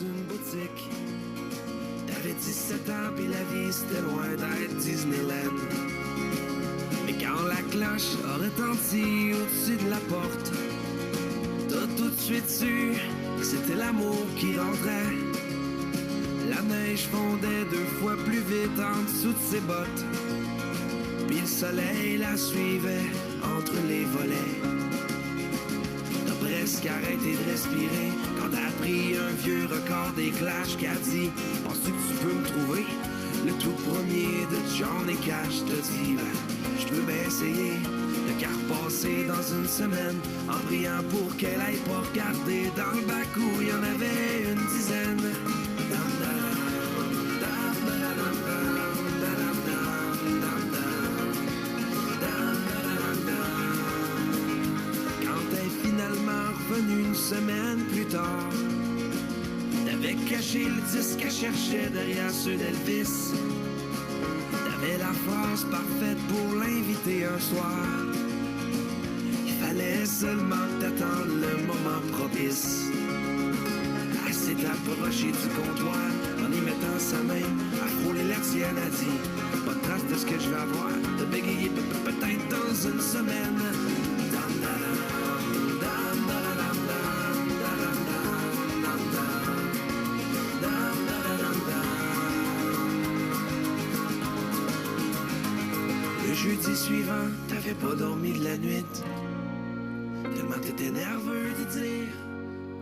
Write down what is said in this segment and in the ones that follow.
une boutique. T'avais 17 ans pis la vie c'était loin d'être Disneyland. Mais quand la cloche a retenti au-dessus de la porte, t'as tout de suite su que c'était l'amour qui rentrait. La neige fondait 2 fois plus vite en dessous de ses bottes. Puis le soleil la suivait entre les volets. T'as presque arrêté de respirer quand t'as pris un vieux record des Clash qui a dit « Penses-tu que tu peux me trouver? » Le tout premier de Johnny Cash t'a dit ben, « Je peux bien essayer de car passer dans une semaine en priant pour qu'elle aille pas regarder dans le bac où il y en avait une dizaine. » Une semaine plus tard, t'avais caché le disque qu'elle cherchait derrière ceux d'Elvis. T'avais la phrase parfaite pour l'inviter un soir. Il fallait seulement t'attendre le moment propice. Elle s'est approchée du comptoir en y mettant sa main à frôler la tienne. A dit pas de trace de ce que je vais avoir. De bégayer peut-être dans une semaine. Le jeudi suivant, t'avais pas dormi de la nuit. Tellement t'étais nerveux de dire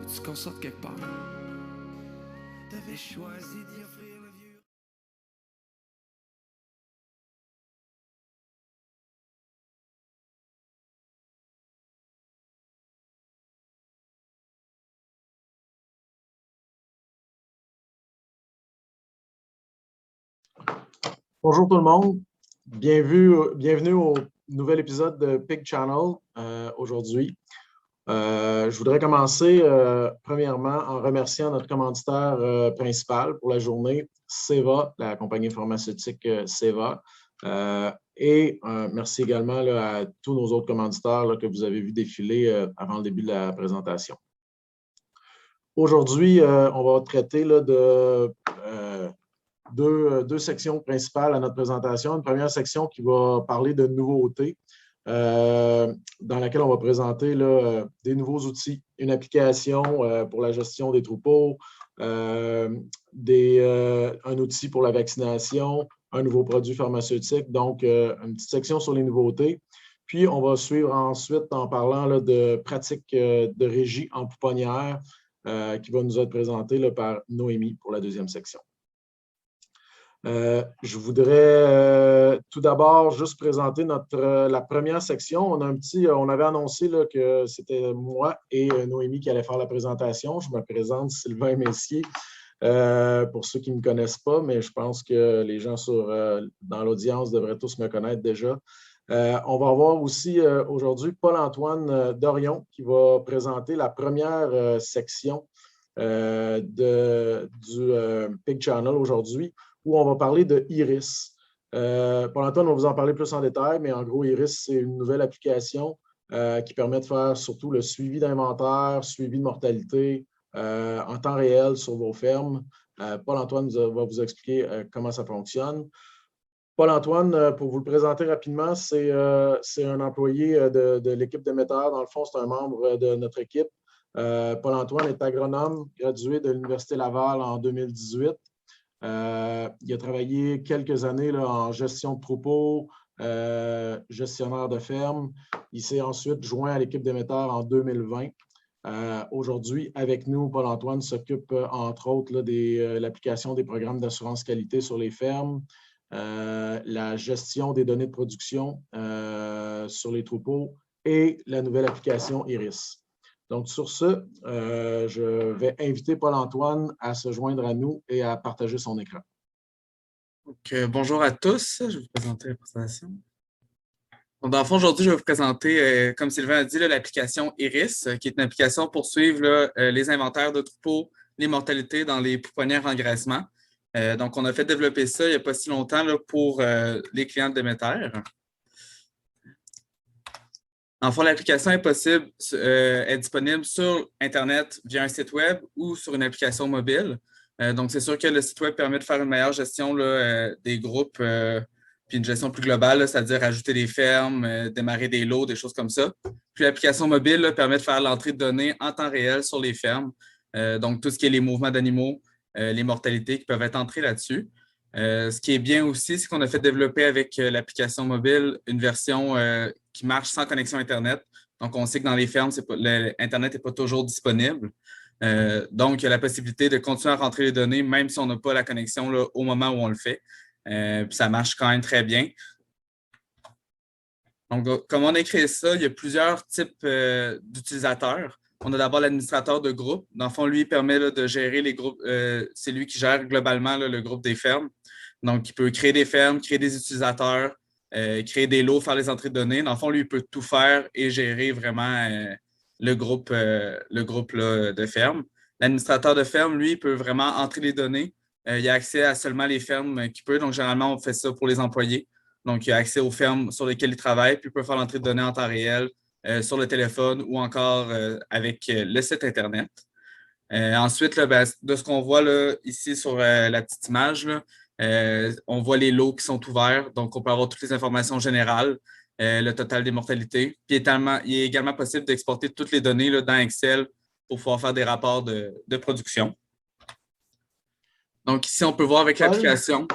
veux-tu qu'on sorte quelque part? T'avais choisi d'y offrir le vieux. Bonjour tout le monde, bienvenue au nouvel épisode de Pig Channel aujourd'hui. Je voudrais commencer premièrement en remerciant notre commanditaire principal pour la journée, Seva, la compagnie pharmaceutique Seva. Et merci également à tous nos autres commanditaires que vous avez vu défiler avant le début de la présentation. Aujourd'hui, on va traiter de deux sections principales à notre présentation. Une première section qui va parler de nouveautés, dans laquelle on va présenter des nouveaux outils, une application pour la gestion des troupeaux, un outil pour la vaccination, un nouveau produit pharmaceutique, donc une petite section sur les nouveautés. Puis, on va suivre ensuite en parlant de pratiques de régie en pouponnière qui va nous être présentée par Noémie pour la deuxième section. Je voudrais tout d'abord juste présenter la première section. On avait annoncé que c'était moi et Noémie qui allaient faire la présentation. Je me présente, Sylvain Messier, pour ceux qui ne me connaissent pas, mais je pense que les gens dans l'audience devraient tous me connaître déjà. On va avoir aussi aujourd'hui Paul-Antoine Dorion qui va présenter la première section du Pig Channel aujourd'hui, où on va parler de Iris. Paul-Antoine va vous en parler plus en détail, mais en gros, Iris, c'est une nouvelle application qui permet de faire surtout le suivi d'inventaire, suivi de mortalité en temps réel sur vos fermes. Paul-Antoine va vous expliquer comment ça fonctionne. Paul-Antoine, pour vous le présenter rapidement, c'est un employé de l'équipe d'émetteurs. Dans le fond, c'est un membre de notre équipe. Paul-Antoine est agronome, gradué de l'Université Laval en 2018. Il a travaillé quelques années en gestion de troupeaux, gestionnaire de ferme. Il s'est ensuite joint à l'équipe d'émetteurs en 2020. Aujourd'hui, avec nous, Paul-Antoine s'occupe entre autres de l'application des programmes d'assurance qualité sur les fermes, la gestion des données de production sur les troupeaux et la nouvelle application Iris. Donc, sur ce, je vais inviter Paul-Antoine à se joindre à nous et à partager son écran. Donc, bonjour à tous, je vais vous présenter la présentation. Donc, dans le fond, aujourd'hui, je vais vous présenter, comme Sylvain a dit, l'application Iris, qui est une application pour suivre les inventaires de troupeaux, les mortalités dans les pouponnières en engraissement. Donc, on a fait développer ça il n'y a pas si longtemps pour les clients de Déméter. En fond, l'application est disponible sur Internet via un site web ou sur une application mobile. Donc, c'est sûr que le site web permet de faire une meilleure gestion là, des groupes, puis une gestion plus globale, là, c'est-à-dire ajouter des fermes, démarrer des lots, des choses comme ça. Puis l'application mobile là, permet de faire l'entrée de données en temps réel sur les fermes. Donc, tout ce qui est les mouvements d'animaux, les mortalités qui peuvent être entrées là-dessus. Ce qui est bien aussi, c'est qu'on a fait développer avec l'application mobile une version qui marche sans connexion Internet. Donc, on sait que dans les fermes, Internet n'est pas toujours disponible. Donc, il y a la possibilité de continuer à rentrer les données, même si on n'a pas la connexion là, au moment où on le fait. Puis ça marche quand même très bien. Donc, comme on a créé ça, il y a plusieurs types d'utilisateurs. On a d'abord l'administrateur de groupe. Dans le fond, lui, il permet là, de gérer les groupes. C'est lui qui gère globalement là, le groupe des fermes. Donc, il peut créer des fermes, créer des utilisateurs, créer des lots, faire les entrées de données. Dans le fond, lui, il peut tout faire et gérer vraiment le groupe là, de ferme. L'administrateur de ferme, lui, il peut vraiment entrer les données. Il a accès à seulement les fermes qu'il peut. Donc, généralement, on fait ça pour les employés. Donc, il a accès aux fermes sur lesquelles il travaille, puis il peut faire l'entrée de données en temps réel sur le téléphone ou encore avec le site Internet. Ensuite, là, ben, de ce qu'on voit là, ici sur la petite image, là, on voit les lots qui sont ouverts. Donc, on peut avoir toutes les informations générales, le total des mortalités. Puis, il est également possible d'exporter toutes les données là, dans Excel pour pouvoir faire des rapports de production. Donc, ici, on peut voir avec l'application.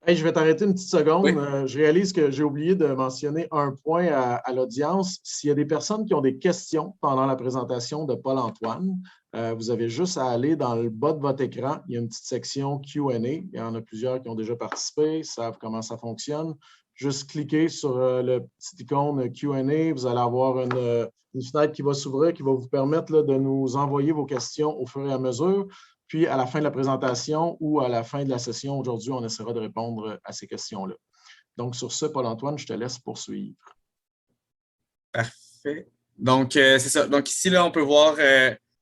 Hey, je vais t'arrêter une petite seconde. Oui. Je réalise que j'ai oublié de mentionner un point à l'audience. S'il y a des personnes qui ont des questions pendant la présentation de Paul-Antoine, vous avez juste à aller dans le bas de votre écran. Il y a une petite section Q&A. Il y en a plusieurs qui ont déjà participé, savent comment ça fonctionne. Juste cliquez sur le petit icône Q&A. Vous allez avoir une fenêtre qui va s'ouvrir, qui va vous permettre là, de nous envoyer vos questions au fur et à mesure. Puis, à la fin de la présentation ou à la fin de la session, aujourd'hui, on essaiera de répondre à ces questions-là. Donc, sur ce, Paul-Antoine, je te laisse poursuivre. Parfait. Donc, c'est ça. Donc, ici, là, on peut voir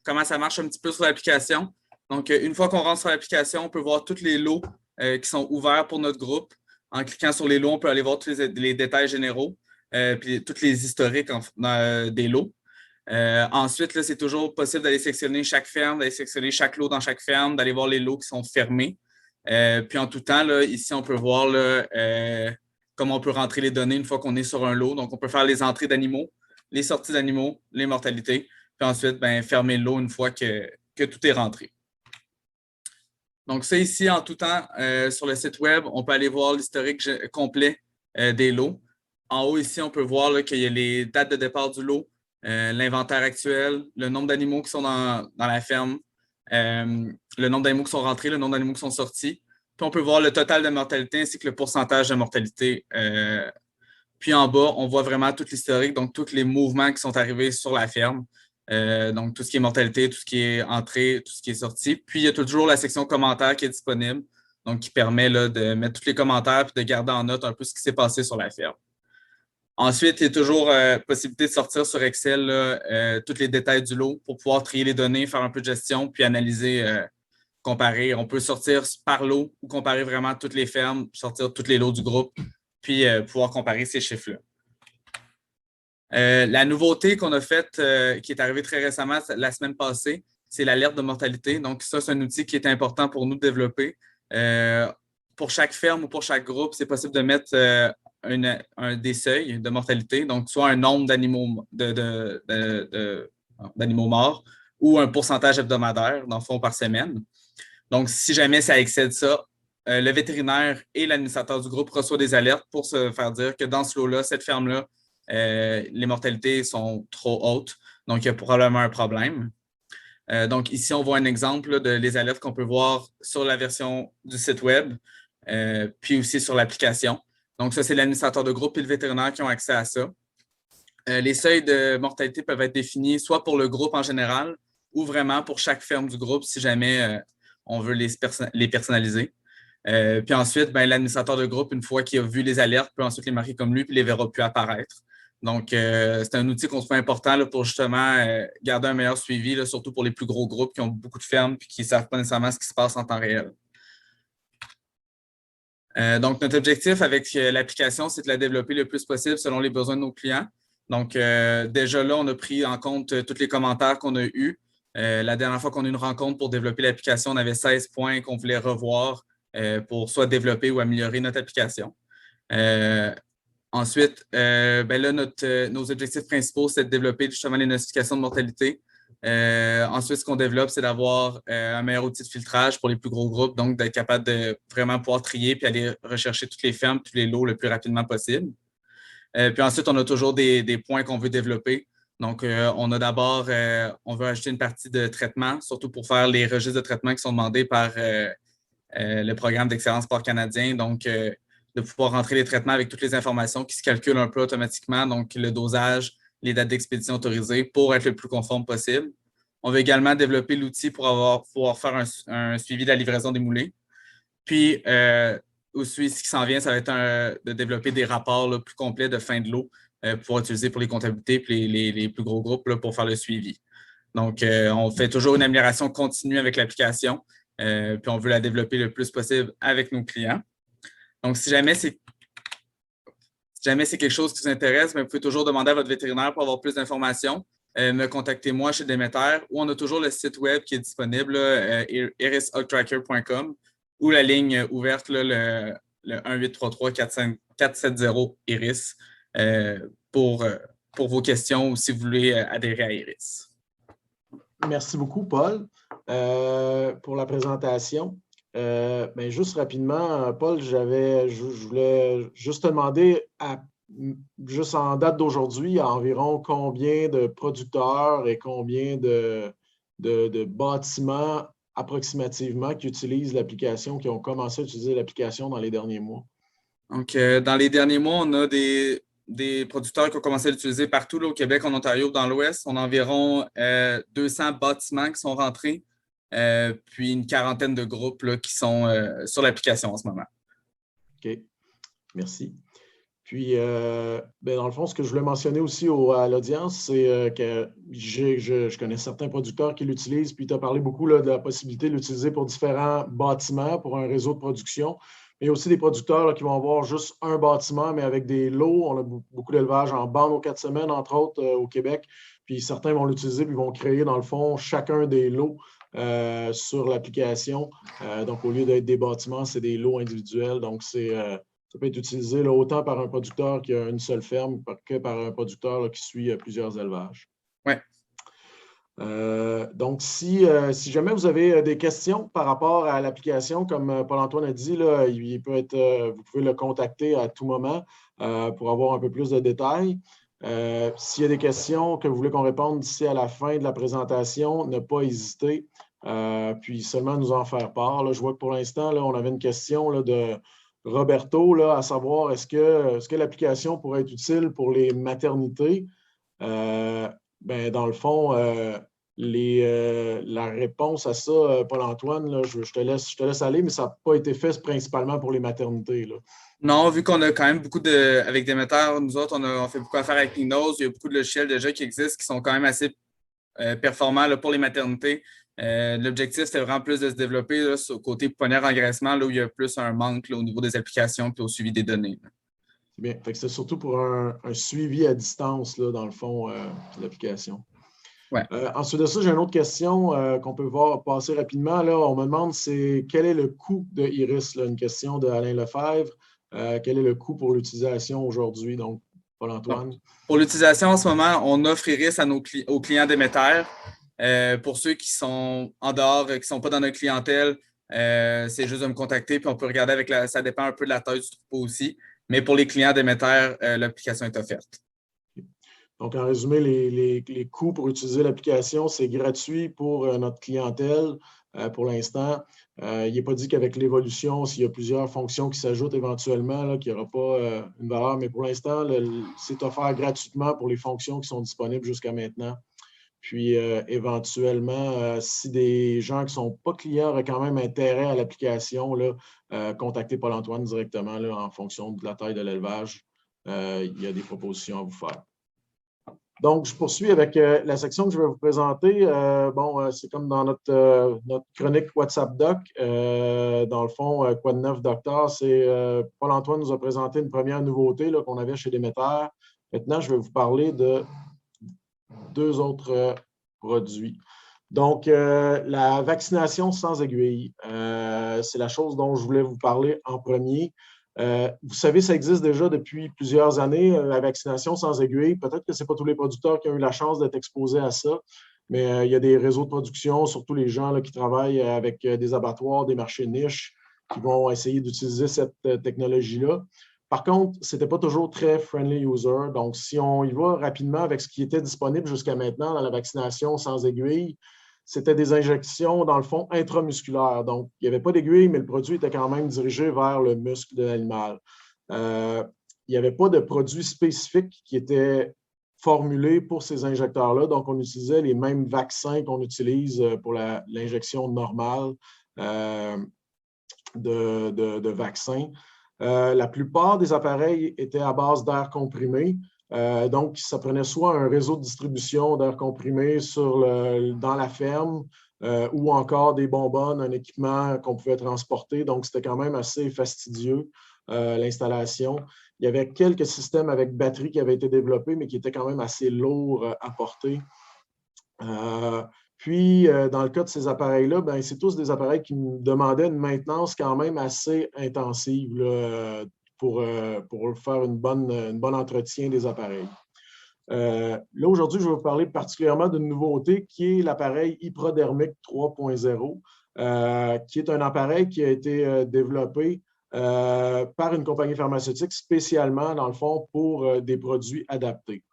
comment ça marche un petit peu sur l'application. Donc, une fois qu'on rentre sur l'application, on peut voir tous les lots qui sont ouverts pour notre groupe. En cliquant sur les lots, on peut aller voir tous les détails généraux, puis tous les historiques des lots. Ensuite, c'est toujours possible d'aller sélectionner chaque ferme, d'aller sélectionner chaque lot dans chaque ferme, d'aller voir les lots qui sont fermés. Puis en tout temps, là, ici, on peut voir là, comment on peut rentrer les données une fois qu'on est sur un lot. Donc, on peut faire les entrées d'animaux, les sorties d'animaux, les mortalités, puis ensuite, ben, fermer le lot une fois que tout est rentré. Donc, ça ici, en tout temps, sur le site web, on peut aller voir l'historique complet des lots. En haut, ici, on peut voir qu'il y a les dates de départ du lot, l'inventaire actuel, le nombre d'animaux qui sont dans la ferme, le nombre d'animaux qui sont rentrés, le nombre d'animaux qui sont sortis. Puis on peut voir le total de mortalité ainsi que le pourcentage de mortalité. Puis en bas, on voit vraiment tout l'historique, donc tous les mouvements qui sont arrivés sur la ferme. Donc tout ce qui est mortalité, tout ce qui est entrée, tout ce qui est sorti. Puis il y a toujours la section commentaires qui est disponible, donc qui permet là, de mettre tous les commentaires et de garder en note un peu ce qui s'est passé sur la ferme. Ensuite, il y a toujours possibilité de sortir sur Excel là, tous les détails du lot pour pouvoir trier les données, faire un peu de gestion, puis analyser, comparer. On peut sortir par lot ou comparer vraiment toutes les fermes, sortir tous les lots du groupe, puis pouvoir comparer ces chiffres-là. La nouveauté qu'on a faite, qui est arrivée très récemment, la semaine passée, c'est l'alerte de mortalité. Donc, ça, c'est un outil qui est important pour nous de développer. Pour chaque ferme ou pour chaque groupe, c'est possible de mettre des seuils de mortalité, donc soit un nombre d'animaux d'animaux morts ou un pourcentage hebdomadaire, dans le fond, par semaine. Donc, si jamais ça excède ça, le vétérinaire et l'administrateur du groupe reçoivent des alertes pour se faire dire que dans ce lot-là, cette ferme-là, les mortalités sont trop hautes, donc il y a probablement un problème. Donc, ici, on voit un exemple là, de les alertes qu'on peut voir sur la version du site web, puis aussi sur l'application. Donc, ça, c'est l'administrateur de groupe et le vétérinaire qui ont accès à ça. Les seuils de mortalité peuvent être définis soit pour le groupe en général ou vraiment pour chaque ferme du groupe si jamais on veut les personnaliser. Puis ensuite, ben, l'administrateur de groupe, une fois qu'il a vu les alertes, peut ensuite les marquer comme lui puis les verra plus apparaître. Donc, c'est un outil qu'on trouve important là, pour justement garder un meilleur suivi, là, surtout pour les plus gros groupes qui ont beaucoup de fermes et qui ne savent pas nécessairement ce qui se passe en temps réel. Donc, notre objectif avec l'application, c'est de la développer le plus possible selon les besoins de nos clients. Donc, déjà là, on a pris en compte tous les commentaires qu'on a eus. La dernière fois qu'on a eu une rencontre pour développer l'application, on avait 16 points qu'on voulait revoir pour soit développer ou améliorer notre application. Ensuite, ben là, nos objectifs principaux, c'est de développer justement les notifications de mortalité. Ensuite, ce qu'on développe, c'est d'avoir un meilleur outil de filtrage pour les plus gros groupes, donc d'être capable de vraiment pouvoir trier puis aller rechercher toutes les fermes, tous les lots le plus rapidement possible. Puis ensuite, on a toujours des points qu'on veut développer. Donc, on a d'abord, on veut ajouter une partie de traitement, surtout pour faire les registres de traitement qui sont demandés par le programme d'excellence sport canadien. Donc, de pouvoir rentrer les traitements avec toutes les informations qui se calculent un peu automatiquement, donc le dosage, les dates d'expédition autorisées pour être le plus conforme possible. On veut également développer l'outil pour pouvoir faire un suivi de la livraison des moulées. Puis, aussi, ce qui s'en vient, ça va être de développer des rapports là, plus complets de fin de lot pour pouvoir utiliser pour les comptabilités et les plus gros groupes là, pour faire le suivi. Donc, on fait toujours une amélioration continue avec l'application, puis on veut la développer le plus possible avec nos clients. Donc, si jamais c'est quelque chose qui vous intéresse, vous pouvez toujours demander à votre vétérinaire pour avoir plus d'informations. Me contactez moi chez Demeter ou on a toujours le site web qui est disponible, irisultracker.com ou la ligne ouverte, là, le 1-833-470-IRIS pour vos questions ou si vous voulez adhérer à IRIS. Merci beaucoup, Paul, pour la présentation. Ben, juste rapidement, Paul, je voulais juste te demander, juste en date d'aujourd'hui, environ combien de producteurs et combien de bâtiments approximativement qui utilisent l'application, qui ont commencé à utiliser l'application dans les derniers mois? Donc, dans les derniers mois, on a des producteurs qui ont commencé à l'utiliser partout là, au Québec, en Ontario, dans l'Ouest. On a environ 200 bâtiments qui sont rentrés, puis une quarantaine de groupes là, qui sont sur l'application en ce moment. OK. Merci. Puis, ben dans le fond, ce que je voulais mentionner aussi à l'audience, c'est que je connais certains producteurs qui l'utilisent, puis tu as parlé beaucoup là, de la possibilité de l'utiliser pour différents bâtiments, pour un réseau de production. Mais il y a aussi des producteurs là, qui vont avoir juste un bâtiment, mais avec des lots. On a beaucoup d'élevage en bande aux 4 semaines, entre autres, au Québec. Puis certains vont l'utiliser, puis vont créer, dans le fond, chacun des lots sur l'application. Donc, au lieu d'être des bâtiments, c'est des lots individuels. Donc, ça peut être utilisé là, autant par un producteur qui a une seule ferme que par un producteur là, qui suit plusieurs élevages. Oui. Donc, si jamais vous avez des questions par rapport à l'application, comme Paul-Antoine a dit, là, vous pouvez le contacter à tout moment pour avoir un peu plus de détails. S'il y a des questions que vous voulez qu'on réponde d'ici à la fin de la présentation, ne pas hésiter, puis seulement nous en faire part. Là, je vois que pour l'instant, on avait une question là, de Roberto, là, à savoir est-ce que l'application pourrait être utile pour les maternités? Ben, dans le fond, la réponse à ça, Paul-Antoine, je te laisse aller, mais ça n'a pas été fait principalement pour les maternités. Là. Non, vu qu'on a quand même beaucoup avec Demeter, nous autres, on fait beaucoup d'affaires avec Cleanose. Il y a beaucoup de logiciels déjà qui existent qui sont quand même assez performants là, pour les maternités. L'objectif, c'était vraiment plus de se développer là, sur le côté pouponnière-engraissement, là où il y a plus un manque là, au niveau des applications et au suivi des données. Là. C'est bien. Fait que c'est surtout pour un suivi à distance, là, dans le fond, de l'application. Ouais. Ensuite de ça, j'ai une autre question qu'on peut voir passer rapidement. Là, on me demande quel est le coût de Iris? Là, une question d'Alain Lefebvre. Quel est le coût pour l'utilisation aujourd'hui? Donc, Paul-Antoine. Pour l'utilisation en ce moment, on offre Iris aux clients Demeter. Pour ceux qui sont en dehors, qui ne sont pas dans notre clientèle, c'est juste de me contacter, puis on peut regarder ça dépend un peu de la taille du troupeau aussi. Mais pour les clients Demeter, l'application est offerte. Donc, en résumé, les coûts pour utiliser l'application, c'est gratuit pour notre clientèle pour l'instant. Il n'est pas dit qu'avec l'évolution, s'il y a plusieurs fonctions qui s'ajoutent éventuellement, là, qu'il n'y aura pas une valeur. Mais pour l'instant, c'est offert gratuitement pour les fonctions qui sont disponibles jusqu'à maintenant. Puis, éventuellement, si des gens qui ne sont pas clients auraient quand même intérêt à l'application, contactez Paul-Antoine directement là, en fonction de la taille de l'élevage. Il y a des propositions à vous faire. Donc, je poursuis avec la section que je vais vous présenter. C'est comme dans notre chronique WhatsApp Doc. Dans le fond, quoi de neuf, docteur? C'est Paul-Antoine nous a présenté une première nouveauté qu'on avait chez Demeter. Maintenant, je vais vous parler de deux autres produits. Donc, la vaccination sans aiguille, c'est la chose dont je voulais vous parler en premier. Vous savez, ça existe déjà depuis plusieurs années, la vaccination sans aiguille. Peut-être que ce n'est pas tous les producteurs qui ont eu la chance d'être exposés à ça, mais il y a des réseaux de production, surtout les gens là, qui travaillent avec des abattoirs, des marchés niches, qui vont essayer d'utiliser cette technologie-là. Par contre, ce n'était pas toujours très friendly user. Donc, si on y va rapidement avec ce qui était disponible jusqu'à maintenant dans la vaccination sans aiguille, c'était des injections, dans le fond, intramusculaires. Donc, il n'y avait pas d'aiguille, mais le produit était quand même dirigé vers le muscle de l'animal. Il n'y avait pas de produit spécifique qui était formulé pour ces injecteurs-là. Donc, on utilisait les mêmes vaccins qu'on utilise pour l'injection normale de vaccins. La plupart des appareils étaient à base d'air comprimé. Donc, ça prenait soit un réseau de distribution d'air comprimé dans la ferme ou encore des bonbonnes, un équipement qu'on pouvait transporter. Donc, c'était quand même assez fastidieux, l'installation. Il y avait quelques systèmes avec batterie qui avaient été développés, mais qui étaient quand même assez lourds à porter. Puis, dans le cas de ces appareils-là, ben, c'est tous des appareils qui me demandaient une maintenance quand même assez intensive là, pour faire un bon entretien des appareils. Là, aujourd'hui, je vais vous parler particulièrement d'une nouveauté qui est l'appareil Hyprodermic 3.0, qui est un appareil qui a été développé par une compagnie pharmaceutique spécialement, dans le fond, pour des produits adaptés.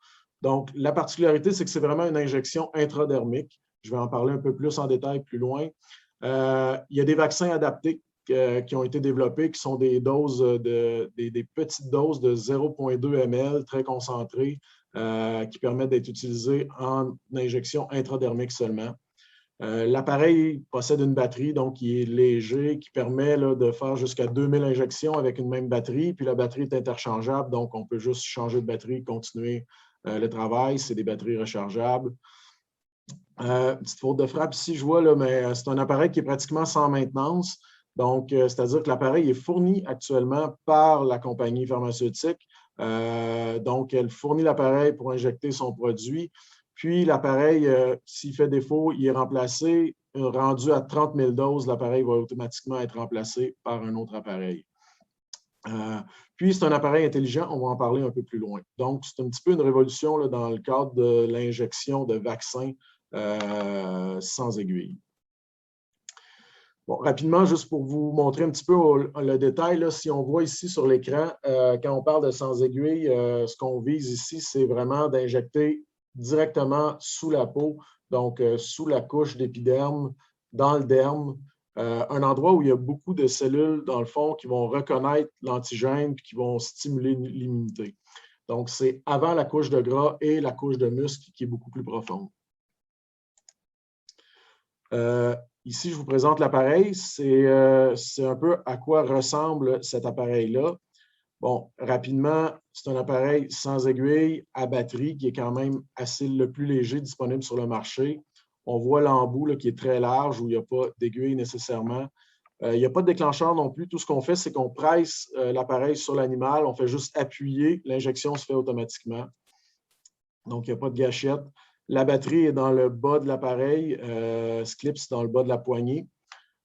Donc, la particularité, c'est que c'est vraiment une injection intradermique. Je vais en parler un peu plus en détail plus loin. Il y a des vaccins adaptés qui ont été développés, qui sont des doses des petites doses de 0,2 ml très concentrées qui permettent d'être utilisées en injection intradermique seulement. L'appareil possède une batterie, donc qui est léger, qui permet là, de faire jusqu'à 2000 injections avec une même batterie. Puis la batterie est interchangeable, donc on peut juste changer de batterie, continuer le travail. C'est des batteries rechargeables. Petite faute de frappe ici, je vois, là, mais c'est un appareil qui est pratiquement sans maintenance. Donc, c'est-à-dire que l'appareil est fourni actuellement par la compagnie pharmaceutique. Donc, elle fournit l'appareil pour injecter son produit. Puis, l'appareil, s'il fait défaut, il est remplacé. Rendu à 30 000 doses, l'appareil va automatiquement être remplacé par un autre appareil. Puis, c'est un appareil intelligent, on va en parler un peu plus loin. Donc, c'est un petit peu une révolution là, dans le cadre de l'injection de vaccins sans aiguille. Bon, rapidement, juste pour vous montrer un petit peu le détail, là, si on voit ici sur l'écran, quand on parle de sans aiguille, ce qu'on vise ici, c'est vraiment d'injecter directement sous la peau, donc sous la couche d'épiderme, dans le derme, un endroit où il y a beaucoup de cellules, dans le fond, qui vont reconnaître l'antigène et qui vont stimuler l'immunité. Donc, c'est avant la couche de gras et la couche de muscle qui est beaucoup plus profonde. Ici, je vous présente l'appareil. C'est un peu à quoi ressemble cet appareil-là. Bon, rapidement, c'est un appareil sans aiguille à batterie qui est quand même assez le plus léger disponible sur le marché. On voit l'embout qui est très large où il n'y a pas d'aiguille nécessairement. Il n'y a pas de déclencheur non plus. Tout ce qu'on fait, c'est qu'on presse l'appareil sur l'animal. On fait juste appuyer. L'injection se fait automatiquement. Donc, il n'y a pas de gâchette. La batterie est dans le bas de l'appareil, ce clip, c'est dans le bas de la poignée.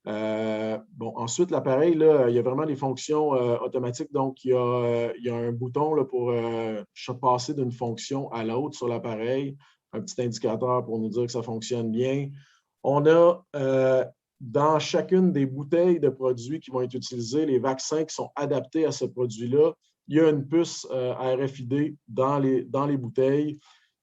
Bon, ensuite, l'appareil, il y a vraiment des fonctions automatiques. Donc, il y a un bouton là, pour passer d'une fonction à l'autre sur l'appareil, un petit indicateur pour nous dire que ça fonctionne bien. On a dans chacune des bouteilles de produits qui vont être utilisés, les vaccins qui sont adaptés à ce produit-là, il y a une puce RFID dans les bouteilles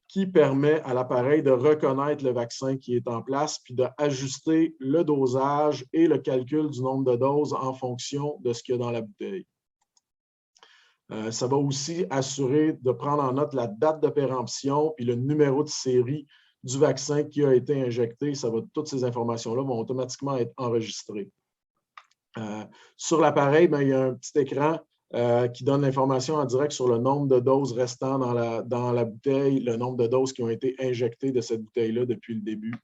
qui permet à l'appareil de reconnaître le vaccin qui est en place puis d'ajuster le dosage et le calcul du nombre de doses en fonction de ce qu'il y a dans la bouteille. Ça va aussi assurer de prendre en note la date de péremption puis le numéro de série du vaccin qui a été injecté. Toutes ces informations-là vont automatiquement être enregistrées. Sur l'appareil, il y a un petit écran qui donne l'information en direct sur le nombre de doses restant dans la bouteille, le nombre de doses qui ont été injectées de cette bouteille-là depuis le début.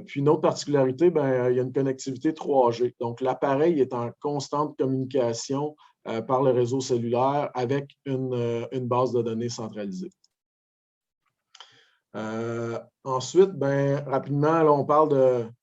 Puis une autre particularité, il y a une connectivité 3G. Donc, l'appareil est en constante communication par le réseau cellulaire avec une base de données centralisée. Ensuite, rapidement, là, on parle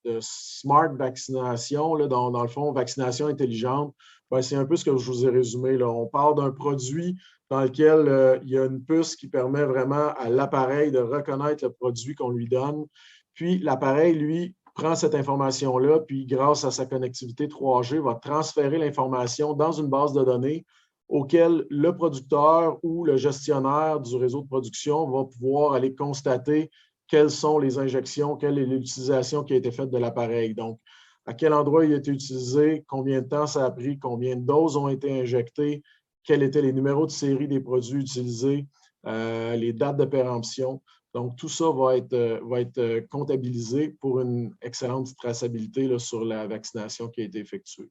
de smart vaccination, là, dans le fond, vaccination intelligente. C'est un peu ce que je vous ai résumé, là. On parle d'un produit dans lequel il y a une puce qui permet vraiment à l'appareil de reconnaître le produit qu'on lui donne. Puis l'appareil, lui, prend cette information-là, puis grâce à sa connectivité 3G, va transférer l'information dans une base de données auquel le producteur ou le gestionnaire du réseau de production va pouvoir aller constater quelles sont les injections, quelle est l'utilisation qui a été faite de l'appareil. Donc, à quel endroit il a été utilisé, combien de temps ça a pris, combien de doses ont été injectées, quels étaient les numéros de série des produits utilisés, les dates de péremption. Donc, tout ça va être comptabilisé pour une excellente traçabilité là, sur la vaccination qui a été effectuée.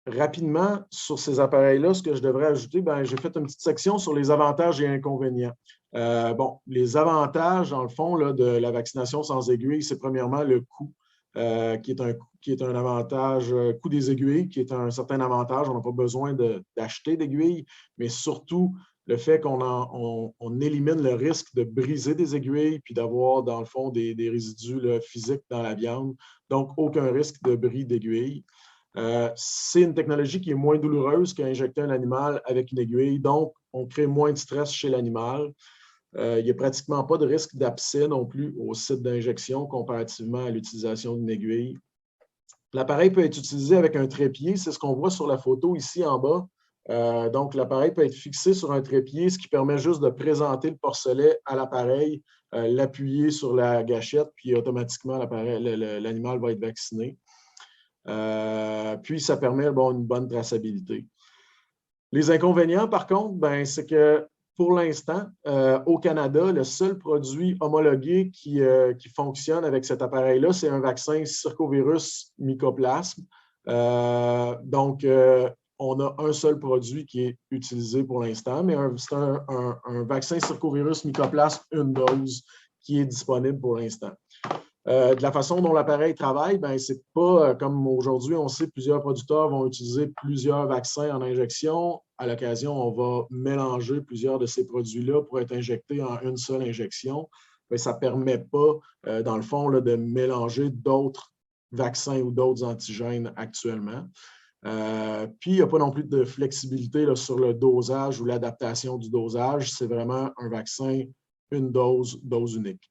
Rapidement, sur ces appareils-là, ce que je devrais ajouter, j'ai fait une petite section sur les avantages et inconvénients. Les avantages, dans le fond, là, de la vaccination sans aiguille, c'est premièrement le coût, qui est un avantage, coût des aiguilles, qui est un certain avantage. On n'a pas besoin d'acheter d'aiguilles, mais surtout le fait qu'on élimine le risque de briser des aiguilles puis d'avoir, dans le fond, des résidus là, physiques dans la viande. Donc, aucun risque de bris d'aiguille. C'est une technologie qui est moins douloureuse qu'injecter un animal avec une aiguille, donc on crée moins de stress chez l'animal. Il n'y a pratiquement pas de risque d'abcès non plus au site d'injection comparativement à l'utilisation d'une aiguille. L'appareil peut être utilisé avec un trépied, c'est ce qu'on voit sur la photo ici en bas. Donc, l'appareil peut être fixé sur un trépied, ce qui permet juste de présenter le porcelet à l'appareil, l'appuyer sur la gâchette, puis automatiquement l'animal va être vacciné. Puis, ça permet une bonne traçabilité. Les inconvénients, par contre, c'est que pour l'instant, au Canada, le seul produit homologué qui fonctionne avec cet appareil-là, c'est un vaccin circovirus mycoplasme. Donc, on a un seul produit qui est utilisé pour l'instant, mais c'est un vaccin circovirus mycoplasme, une dose, qui est disponible pour l'instant. De la façon dont l'appareil travaille, c'est pas comme aujourd'hui, on sait plusieurs producteurs vont utiliser plusieurs vaccins en injection. À l'occasion, on va mélanger plusieurs de ces produits-là pour être injectés en une seule injection. Mais ça ne permet pas, dans le fond, là, de mélanger d'autres vaccins ou d'autres antigènes actuellement. Puis, il n'y a pas non plus de flexibilité là, sur le dosage ou l'adaptation du dosage. C'est vraiment un vaccin, une dose unique.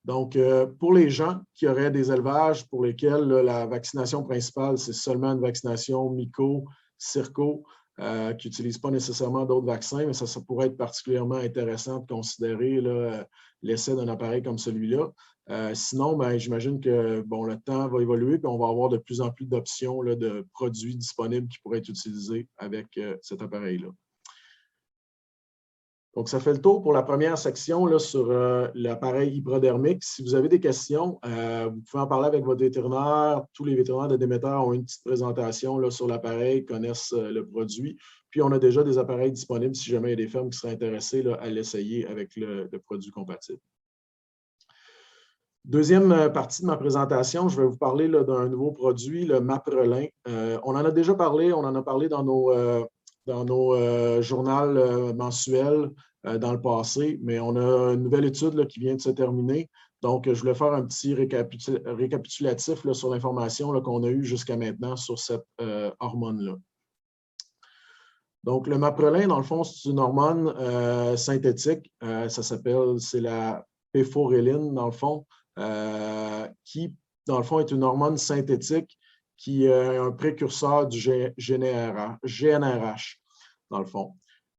Donc, pour les gens qui auraient des élevages pour lesquels là, la vaccination principale, c'est seulement une vaccination myco-circo, qui n'utilisent pas nécessairement d'autres vaccins, mais ça pourrait être particulièrement intéressant de considérer l'essai d'un appareil comme celui-là. Sinon, j'imagine que le temps va évoluer et on va avoir de plus en plus d'options de produits disponibles qui pourraient être utilisés avec cet appareil-là. Donc, ça fait le tour pour la première section là, sur l'appareil hypodermique. Si vous avez des questions, vous pouvez en parler avec votre vétérinaire. Tous les vétérinaires de Déméter ont une petite présentation là, sur l'appareil, connaissent le produit. Puis, on a déjà des appareils disponibles si jamais il y a des fermes qui seraient intéressées là, à l'essayer avec le produit compatible. Deuxième partie de ma présentation, je vais vous parler d'un nouveau produit, le Maprelin. On en a déjà parlé, on en a parlé dans nos journaux mensuels dans le passé, mais on a une nouvelle étude là, qui vient de se terminer. Donc, je voulais faire un petit récapitulatif là, sur l'information qu'on a eue jusqu'à maintenant sur cette hormone-là. Donc, le Maprelin, dans le fond, c'est une hormone synthétique. C'est la péforéline, dans le fond, qui, dans le fond, est une hormone synthétique qui est un précurseur du GnRH, dans le fond.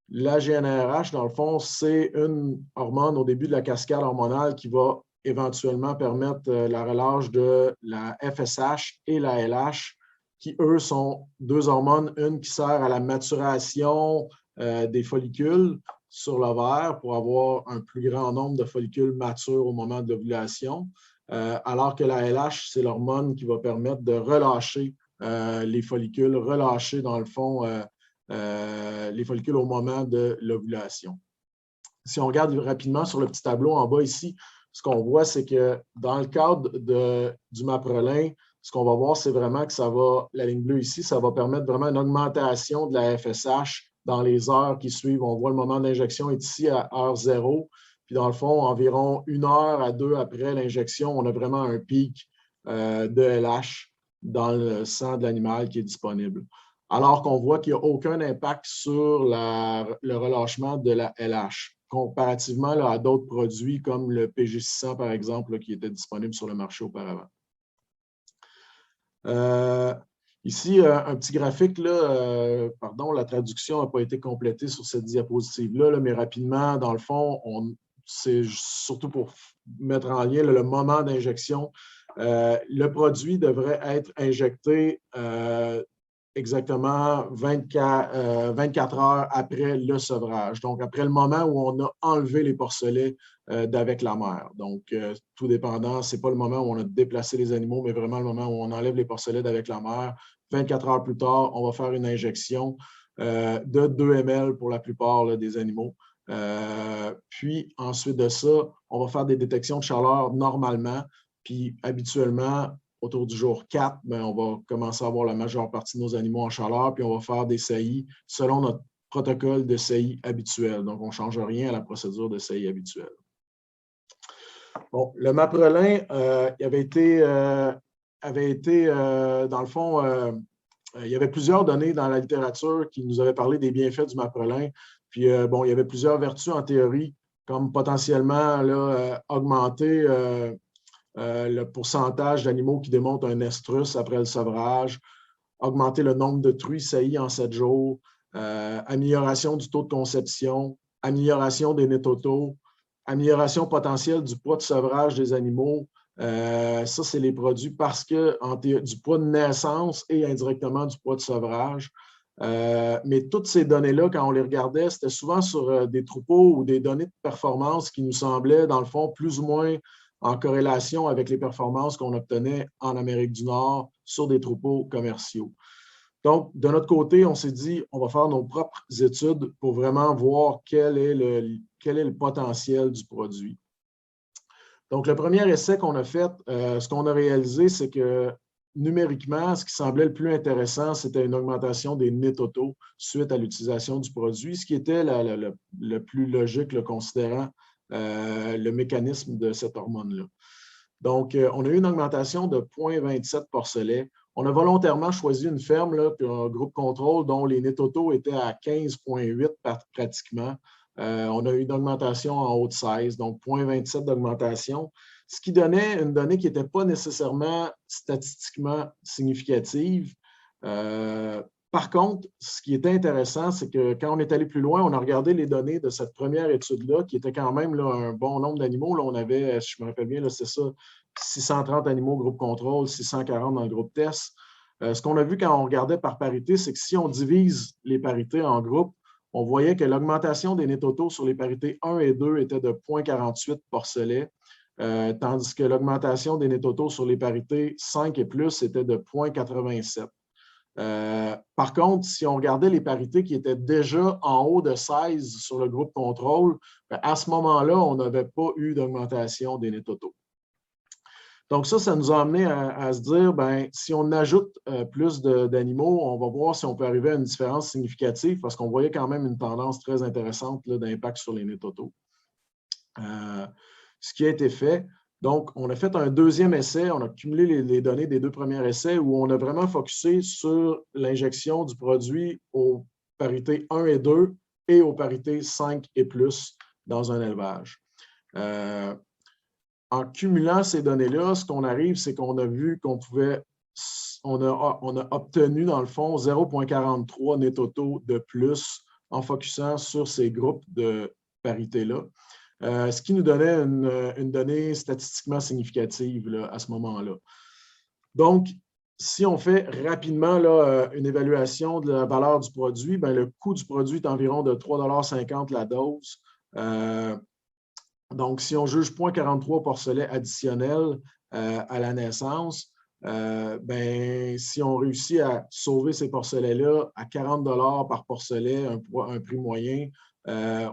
La GnRH, dans le fond, c'est une hormone au début de la cascade hormonale qui va éventuellement permettre la relâche de la FSH et la LH, qui, eux, sont deux hormones, une qui sert à la maturation des follicules sur l'ovaire pour avoir un plus grand nombre de follicules matures au moment de l'ovulation, alors que la LH, c'est l'hormone qui va permettre de relâcher les follicules, relâcher dans le fond les follicules au moment de l'ovulation. Si on regarde rapidement sur le petit tableau en bas ici, ce qu'on voit, c'est que dans le cadre du Maprelin, ce qu'on va voir, c'est vraiment que ça va, la ligne bleue ici, ça va permettre vraiment une augmentation de la FSH dans les heures qui suivent. On voit le moment d'injection est ici à heure 0. Puis dans le fond, environ 1 heure à 2 après l'injection, on a vraiment un pic de LH dans le sang de l'animal qui est disponible. Alors qu'on voit qu'il n'y a aucun impact sur le relâchement de la LH, comparativement là, à d'autres produits comme le PG600, par exemple, là, qui était disponible sur le marché auparavant. Ici, un petit graphique, là, pardon, la traduction n'a pas été complétée sur cette diapositive-là, là, mais rapidement, dans le fond, c'est surtout pour mettre en lien là, le moment d'injection. Le produit devrait être injecté exactement 24 heures après le sevrage, donc après le moment où on a enlevé les porcelets d'avec la mère. Donc, tout dépendant, ce n'est pas le moment où on a déplacé les animaux, mais vraiment le moment où on enlève les porcelets d'avec la mère. 24 heures plus tard, on va faire une injection de 2 ml pour la plupart là, des animaux. Puis, ensuite de ça, on va faire des détections de chaleur normalement. Puis, habituellement, autour du jour 4, bien, on va commencer à avoir la majeure partie de nos animaux en chaleur, puis on va faire des saillies selon notre protocole de saillie habituel. Donc, on ne change rien à la procédure de saillie habituelle. Bon, le maprelin il avait été dans le fond, il y avait plusieurs données dans la littérature qui nous avaient parlé des bienfaits du maprelin. Puis, bon, il y avait plusieurs vertus en théorie, comme potentiellement là, augmenter le pourcentage d'animaux qui démontrent un estrus après le sevrage, augmenter le nombre de truies saillies en 7 jours, amélioration du taux de conception, amélioration des nez totaux, amélioration potentielle du poids de sevrage des animaux. Ça, c'est les produits parce que du poids de naissance et indirectement du poids de sevrage. Mais toutes ces données-là, quand on les regardait, c'était souvent sur des troupeaux ou des données de performance qui nous semblaient, dans le fond, plus ou moins en corrélation avec les performances qu'on obtenait en Amérique du Nord sur des troupeaux commerciaux. Donc, de notre côté, on s'est dit, on va faire nos propres études pour vraiment voir quel est le potentiel du produit. Donc, le premier essai qu'on a fait, ce qu'on a réalisé, c'est que numériquement, ce qui semblait le plus intéressant, c'était une augmentation des nez totaux suite à l'utilisation du produit, ce qui était le plus logique, le considérant le mécanisme de cette hormone-là. Donc, on a eu une augmentation de 0,27 porcelets. On a volontairement choisi une ferme, là, puis un groupe contrôle dont les nez totaux étaient à 15,8 pratiquement. On a eu une augmentation en haut de 16, donc 0,27 d'augmentation, ce qui donnait une donnée qui n'était pas nécessairement statistiquement significative. Par contre, ce qui était intéressant, c'est que quand on est allé plus loin, on a regardé les données de cette première étude-là, qui était quand même là, un bon nombre d'animaux. Là, on avait, si je me rappelle bien, c'est ça, 630 animaux au groupe contrôle, 640 dans le groupe test. Ce qu'on a vu quand on regardait par parité, c'est que si on divise les parités en groupes, on voyait que l'augmentation des nez totaux sur les parités 1 et 2 était de 0,48 porcelets, tandis que l'augmentation des nez totaux sur les parités 5 et plus était de 0,87. Par contre, si on regardait les parités qui étaient déjà en haut de 16 sur le groupe contrôle, à ce moment-là, on n'avait pas eu d'augmentation des nez totaux. Donc ça nous a amené à se dire, bien, si on ajoute plus d'animaux, on va voir si on peut arriver à une différence significative parce qu'on voyait quand même une tendance très intéressante d'impact sur les nez totaux. Ce qui a été fait, donc on a fait un deuxième essai, on a cumulé les données des 2 premiers essais où on a vraiment focusé sur l'injection du produit aux parités 1 et 2 et aux parités 5 et plus dans un élevage. En cumulant ces données-là, ce qu'on arrive, c'est qu'on a vu qu'on pouvait, on a obtenu dans le fond 0,43 nez totaux de plus en focusant sur ces groupes de parité-là, ce qui nous donnait une donnée statistiquement significative là, à ce moment-là. Donc, si on fait rapidement là, une évaluation de la valeur du produit, bien, le coût du produit est environ de 3,50 $ la dose. Donc, si on juge 0,43 porcelets additionnels à la naissance, ben, si on réussit à sauver ces porcelets-là à 40 $ par porcelet, un prix moyen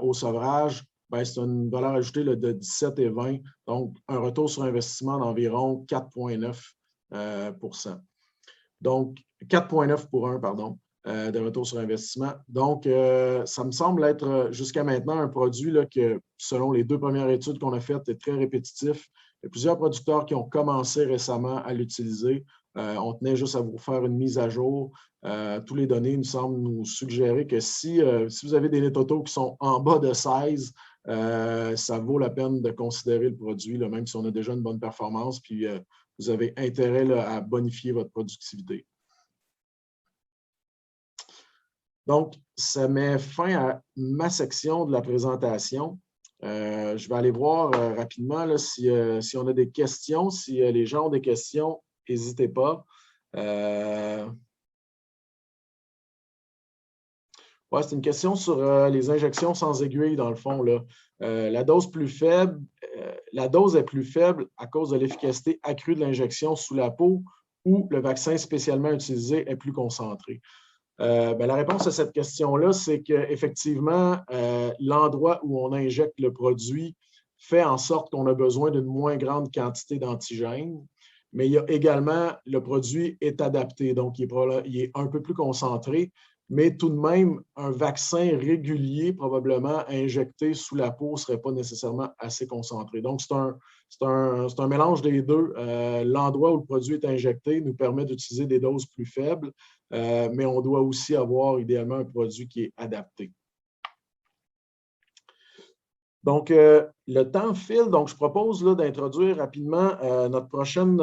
au sevrage, ben, c'est une valeur ajoutée là, de 17 et 20, donc un retour sur investissement d'environ 4,9 Donc, 4,9 pour 1, pardon, de retour sur investissement. Donc, ça me semble être jusqu'à maintenant un produit là, que, selon les 2 premières études qu'on a faites, est très répétitif. Il y a plusieurs producteurs qui ont commencé récemment à l'utiliser. On tenait juste à vous faire une mise à jour. Tous les données nous semblent nous suggérer que si vous avez des nets auto qui sont en bas de 16, ça vaut la peine de considérer le produit, là, même si on a déjà une bonne performance, puis vous avez intérêt là, à bonifier votre productivité. Donc, ça met fin à ma section de la présentation. Je vais aller voir rapidement là, si on a des questions. Si les gens ont des questions, n'hésitez pas. Ouais, c'est une question sur les injections sans aiguille, dans le fond. Là. La dose est plus faible à cause de l'efficacité accrue de l'injection sous la peau ou le vaccin spécialement utilisé est plus concentré. La réponse à cette question-là, c'est qu'effectivement, l'endroit où on injecte le produit fait en sorte qu'on a besoin d'une moins grande quantité d'antigènes, mais il y a également, le produit est adapté, donc il est un peu plus concentré, mais tout de même, un vaccin régulier, probablement injecté sous la peau, ne serait pas nécessairement assez concentré. Donc, c'est un mélange des deux. L'endroit où le produit est injecté nous permet d'utiliser des doses plus faibles, mais on doit aussi avoir idéalement un produit qui est adapté. Donc, le temps file, donc je propose d'introduire rapidement notre prochaine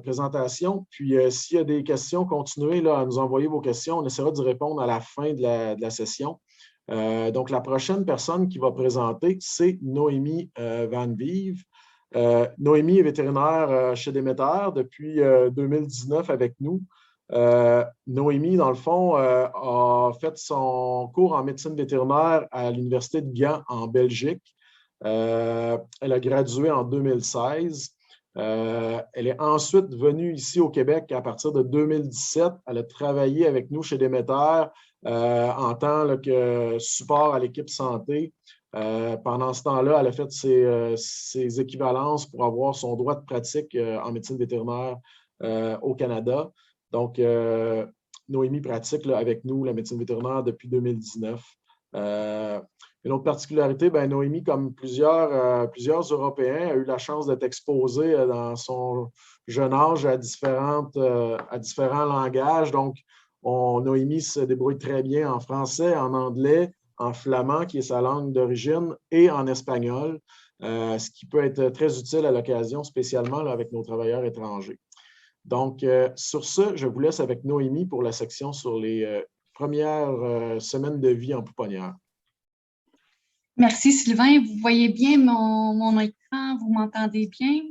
présentation. Puis, s'il y a des questions, continuez là, à nous envoyer vos questions. On essaiera d'y répondre à la fin de la session. Donc, la prochaine personne qui va présenter, c'est Noémie Van Vive. Noémie est vétérinaire chez Déméter depuis 2019 avec nous. Noémie, dans le fond, a fait son cours en médecine vétérinaire à l'Université de Gand en Belgique. Elle a gradué en 2016. Elle est ensuite venue ici au Québec à partir de 2017. Elle a travaillé avec nous chez Déméter en tant que support à l'équipe santé. Pendant ce temps-là, elle a fait ses équivalences pour avoir son droit de pratique en médecine vétérinaire au Canada. Donc, Noémie pratique là, avec nous la médecine vétérinaire depuis 2019. Une autre particularité, Noémie, comme plusieurs Européens, a eu la chance d'être exposée dans son jeune âge à différents langages. Donc, Noémie se débrouille très bien en français, en anglais, en flamand, qui est sa langue d'origine, et en espagnol, ce qui peut être très utile à l'occasion, spécialement là, avec nos travailleurs étrangers. Donc, sur ce, je vous laisse avec Noémie pour la section sur les premières semaines de vie en pouponnière. Merci Sylvain. Vous voyez bien mon écran? Vous m'entendez bien?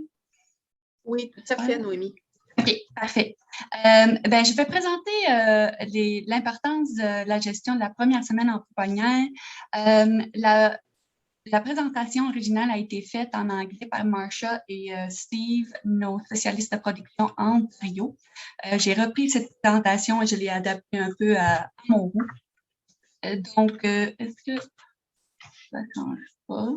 Oui, tout à fait, Noémie. OK, parfait. Je vais présenter l'importance de la gestion de la première semaine en pouponnière. La présentation originale a été faite en anglais par Marsha et Steve, nos spécialistes de production en Ontario. J'ai repris cette présentation et je l'ai adaptée un peu à mon goût. Donc, est-ce que ça ne change pas?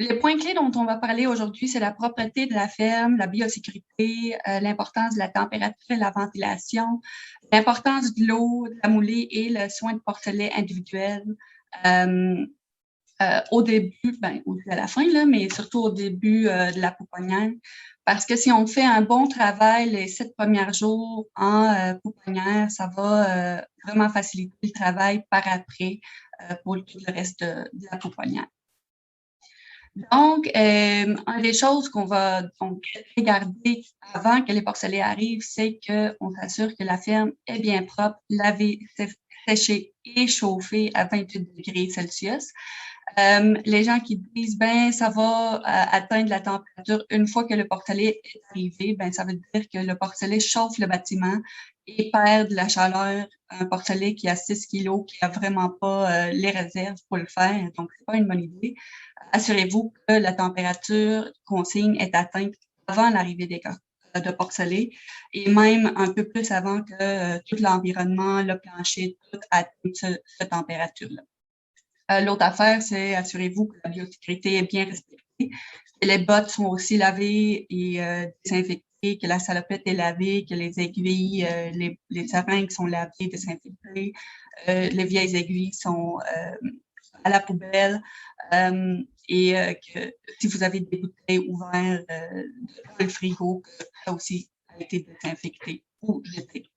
Le point clé dont on va parler aujourd'hui, c'est la propreté de la ferme, la biosécurité, l'importance de la température et la ventilation, l'importance de l'eau, de la moulée et le soin de porcelet individuel. Au début, aussi à la fin, là, mais surtout au début de la pouponnière. Parce que si on fait un bon travail les 7 premiers jours en pouponnière, ça va vraiment faciliter le travail par après pour tout le reste de la pouponnière. Donc, une des choses qu'on va donc regarder avant que les porcelets arrivent, c'est qu'on s'assure que la ferme est bien propre, lavée, séchée et chauffée à 28 degrés Celsius. Les gens qui disent, ça va atteindre la température une fois que le porcelet est arrivé, ça veut dire que le porcelet chauffe le bâtiment et perd de la chaleur. Un porcelet qui a 6 kilos, qui n'a vraiment pas les réserves pour le faire, donc c'est pas une bonne idée. Assurez-vous que la température consigne est atteinte avant l'arrivée de porcelet et même un peu plus avant que tout l'environnement, le plancher, tout atteigne cette température-là. L'autre affaire, c'est assurez-vous que la biosécurité est bien respectée. que les bottes sont aussi lavées et désinfectées, que la salopette est lavée, que les aiguilles, les seringues sont lavées, désinfectées, les vieilles aiguilles sont à la poubelle que si vous avez des bouteilles ouvertes dans le frigo, que ça aussi a été désinfecté ou jeté.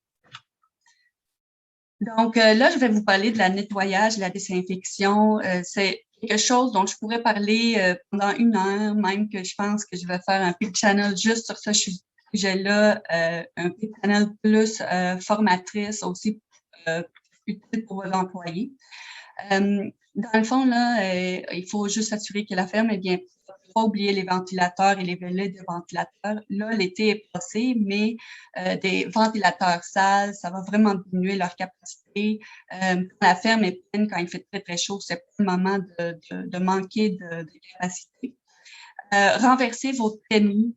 Donc là, je vais vous parler de la nettoyage, de la désinfection. C'est quelque chose dont je pourrais parler pendant 1 heure, même que je pense que je vais faire un pitch channel juste sur ce sujet-là, un pitch channel plus formatrice aussi utile pour vos employés. Dans le fond, là, il faut juste s'assurer que la ferme est bien. Il ne faut pas oublier les ventilateurs et les volets de ventilateurs. Là, l'été est passé, mais des ventilateurs sales, ça va vraiment diminuer leur capacité. Quand la ferme est pleine, quand il fait très, très chaud, c'est pas le moment de manquer de capacité. Renverser vos trémies.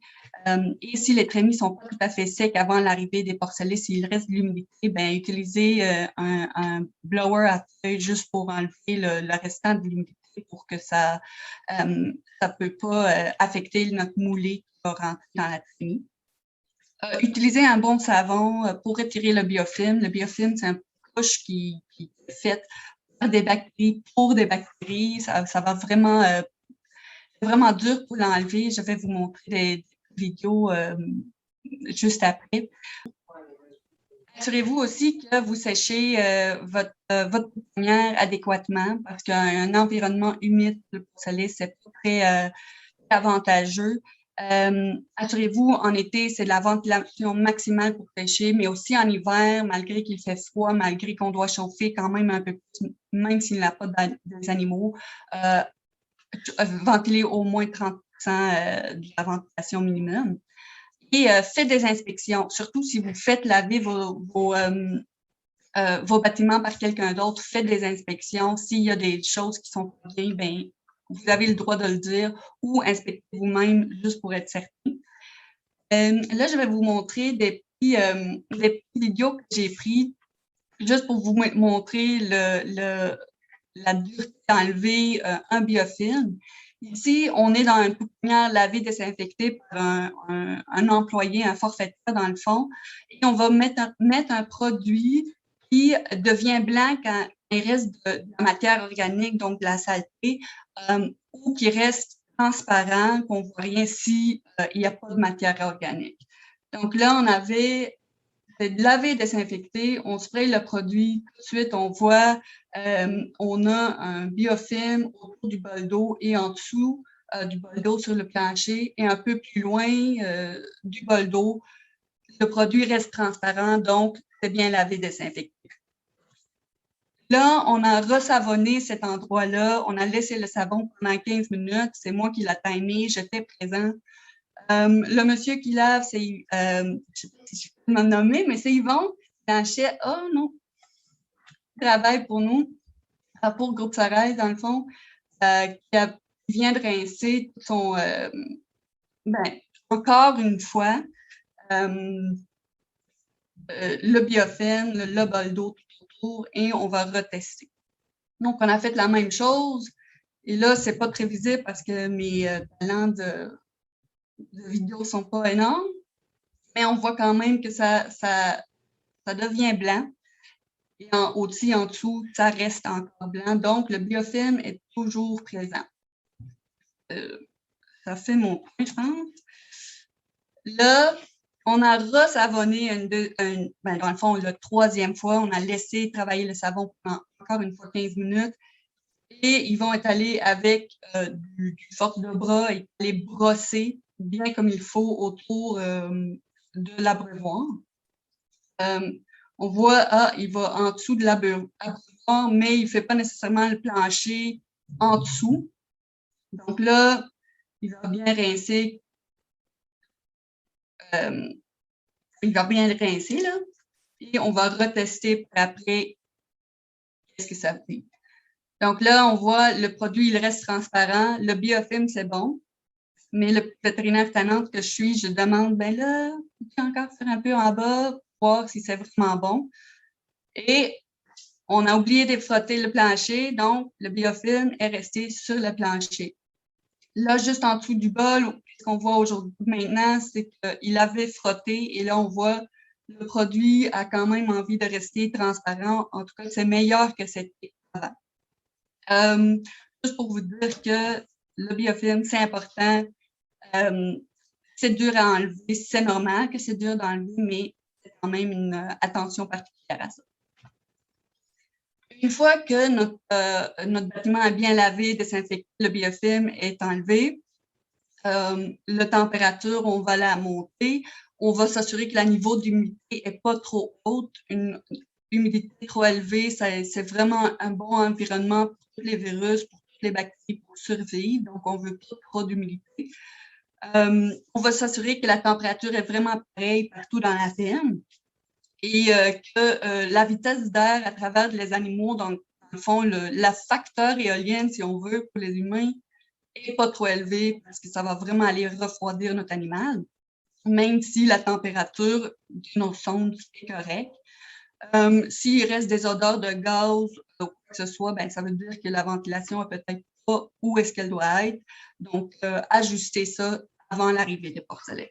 Et si les trémies sont pas tout à fait secs avant l'arrivée des porcelets, s'il reste de l'humidité, ben utilisez un blower à feuilles juste pour enlever le restant de l'humidité pour que ça peut pas affecter notre moulée qui va rentrer dans la trémie. Utilisez un bon savon pour retirer le biofilm. Le biofilm, c'est un couche qui est fait par des bactéries pour des bactéries. Ça va vraiment c'est vraiment dur pour l'enlever. Je vais vous montrer des vidéos juste après. Assurez-vous aussi que vous séchez votre pouponnière adéquatement parce qu'un environnement humide pour le porcelet, c'est pas très avantageux. Assurez-vous, en été, c'est de la ventilation maximale pour pêcher, mais aussi en hiver, malgré qu'il fait froid, malgré qu'on doit chauffer quand même un peu plus, même s'il n'y a pas des animaux, ventiler au moins 30% de la ventilation minimum. Et faites des inspections, surtout si vous faites laver vos bâtiments par quelqu'un d'autre, faites des inspections. S'il y a des choses qui sont pas bien, ben, vous avez le droit de le dire ou inspectez vous-même juste pour être certain. Là, je vais vous montrer des petits vidéos que j'ai pris juste pour vous montrer la dureté d'enlever un biofilm. Ici, on est dans une pouponnière lavée, désinfectée par un employé, un forfaitaire dans le fond, et on va mettre un produit qui devient blanc quand il reste de la matière organique, donc de la saleté, ou qui reste transparent, qu'on ne voit rien si il n'y a pas de matière organique. Donc là, on avait de laver, désinfecter, on spraye le produit, tout de suite, on voit, on a un biofilm autour du bol d'eau et en dessous du bol d'eau sur le plancher et un peu plus loin du bol d'eau, le produit reste transparent, donc c'est bien lavé, désinfecté. Là, on a resavonné cet endroit-là, on a laissé le savon pendant 15 minutes, c'est moi qui l'ai timé, j'étais présent. Le monsieur qui lave, c'est, je ne sais pas si je peux me nommer, mais c'est Yvon Blanchet. Oh non, il travaille pour nous, pour Groupe Sorel, dans le fond, qui vient de rincer son, encore une fois, le biofilm, le bol d'eau tout autour, et on va retester. Donc, on a fait la même chose, et là, c'est pas très visible parce que mes talents de vidéos ne sont pas énormes, mais on voit quand même que ça devient blanc. Et au-dessus, en dessous, ça reste encore blanc. Donc, le biofilm est toujours présent. Ça fait mon point, je pense. Là, on a resavonné dans le fond, la 3e fois, on a laissé travailler le savon pendant encore une fois 15 minutes. Et ils vont être allés avec du force de bras et les brosser bien comme il faut autour de l'abreuvoir. On voit, il va en dessous de l'abreuvoir, mais il ne fait pas nécessairement le plancher en dessous. Donc là, il va bien rincer. Il va bien le rincer, là. Et on va retester après qu'est-ce que ça fait. Donc là, on voit le produit, il reste transparent. Le biofilm, c'est bon. Mais le vétérinaire tannante que je suis, je demande, ben là, tu peux encore faire un peu en bas pour voir si c'est vraiment bon. Et on a oublié de frotter le plancher, donc le biofilm est resté sur le plancher. Là, juste en dessous du bol, ce qu'on voit aujourd'hui maintenant, c'est qu'il avait frotté et là, on voit le produit a quand même envie de rester transparent. En tout cas, c'est meilleur que c'était avant. Juste pour vous dire que le biofilm, c'est important. C'est dur à enlever. C'est normal que c'est dur d'enlever, mais c'est quand même une attention particulière à ça. Une fois que notre bâtiment est bien lavé, désinfecté, le biofilm est enlevé, la température, on va la monter. On va s'assurer que le niveau d'humidité n'est pas trop haute. Une humidité trop élevée, c'est vraiment un bon environnement pour tous les virus, pour toutes les bactéries pour survivre. Donc, on ne veut pas trop d'humidité. On va s'assurer que la température est vraiment pareille partout dans la ferme et que la vitesse d'air à travers les animaux, dans le fond, la facteur éolienne, si on veut, pour les humains, n'est pas trop élevé parce que ça va vraiment aller refroidir notre animal, même si la température de nos sondes est correcte. S'il reste des odeurs de gaz ou quoi que ce soit, ben, ça veut dire que la ventilation n'est peut-être pas où est-ce qu'elle doit être. Donc, ajuster ça avant l'arrivée des porcelets.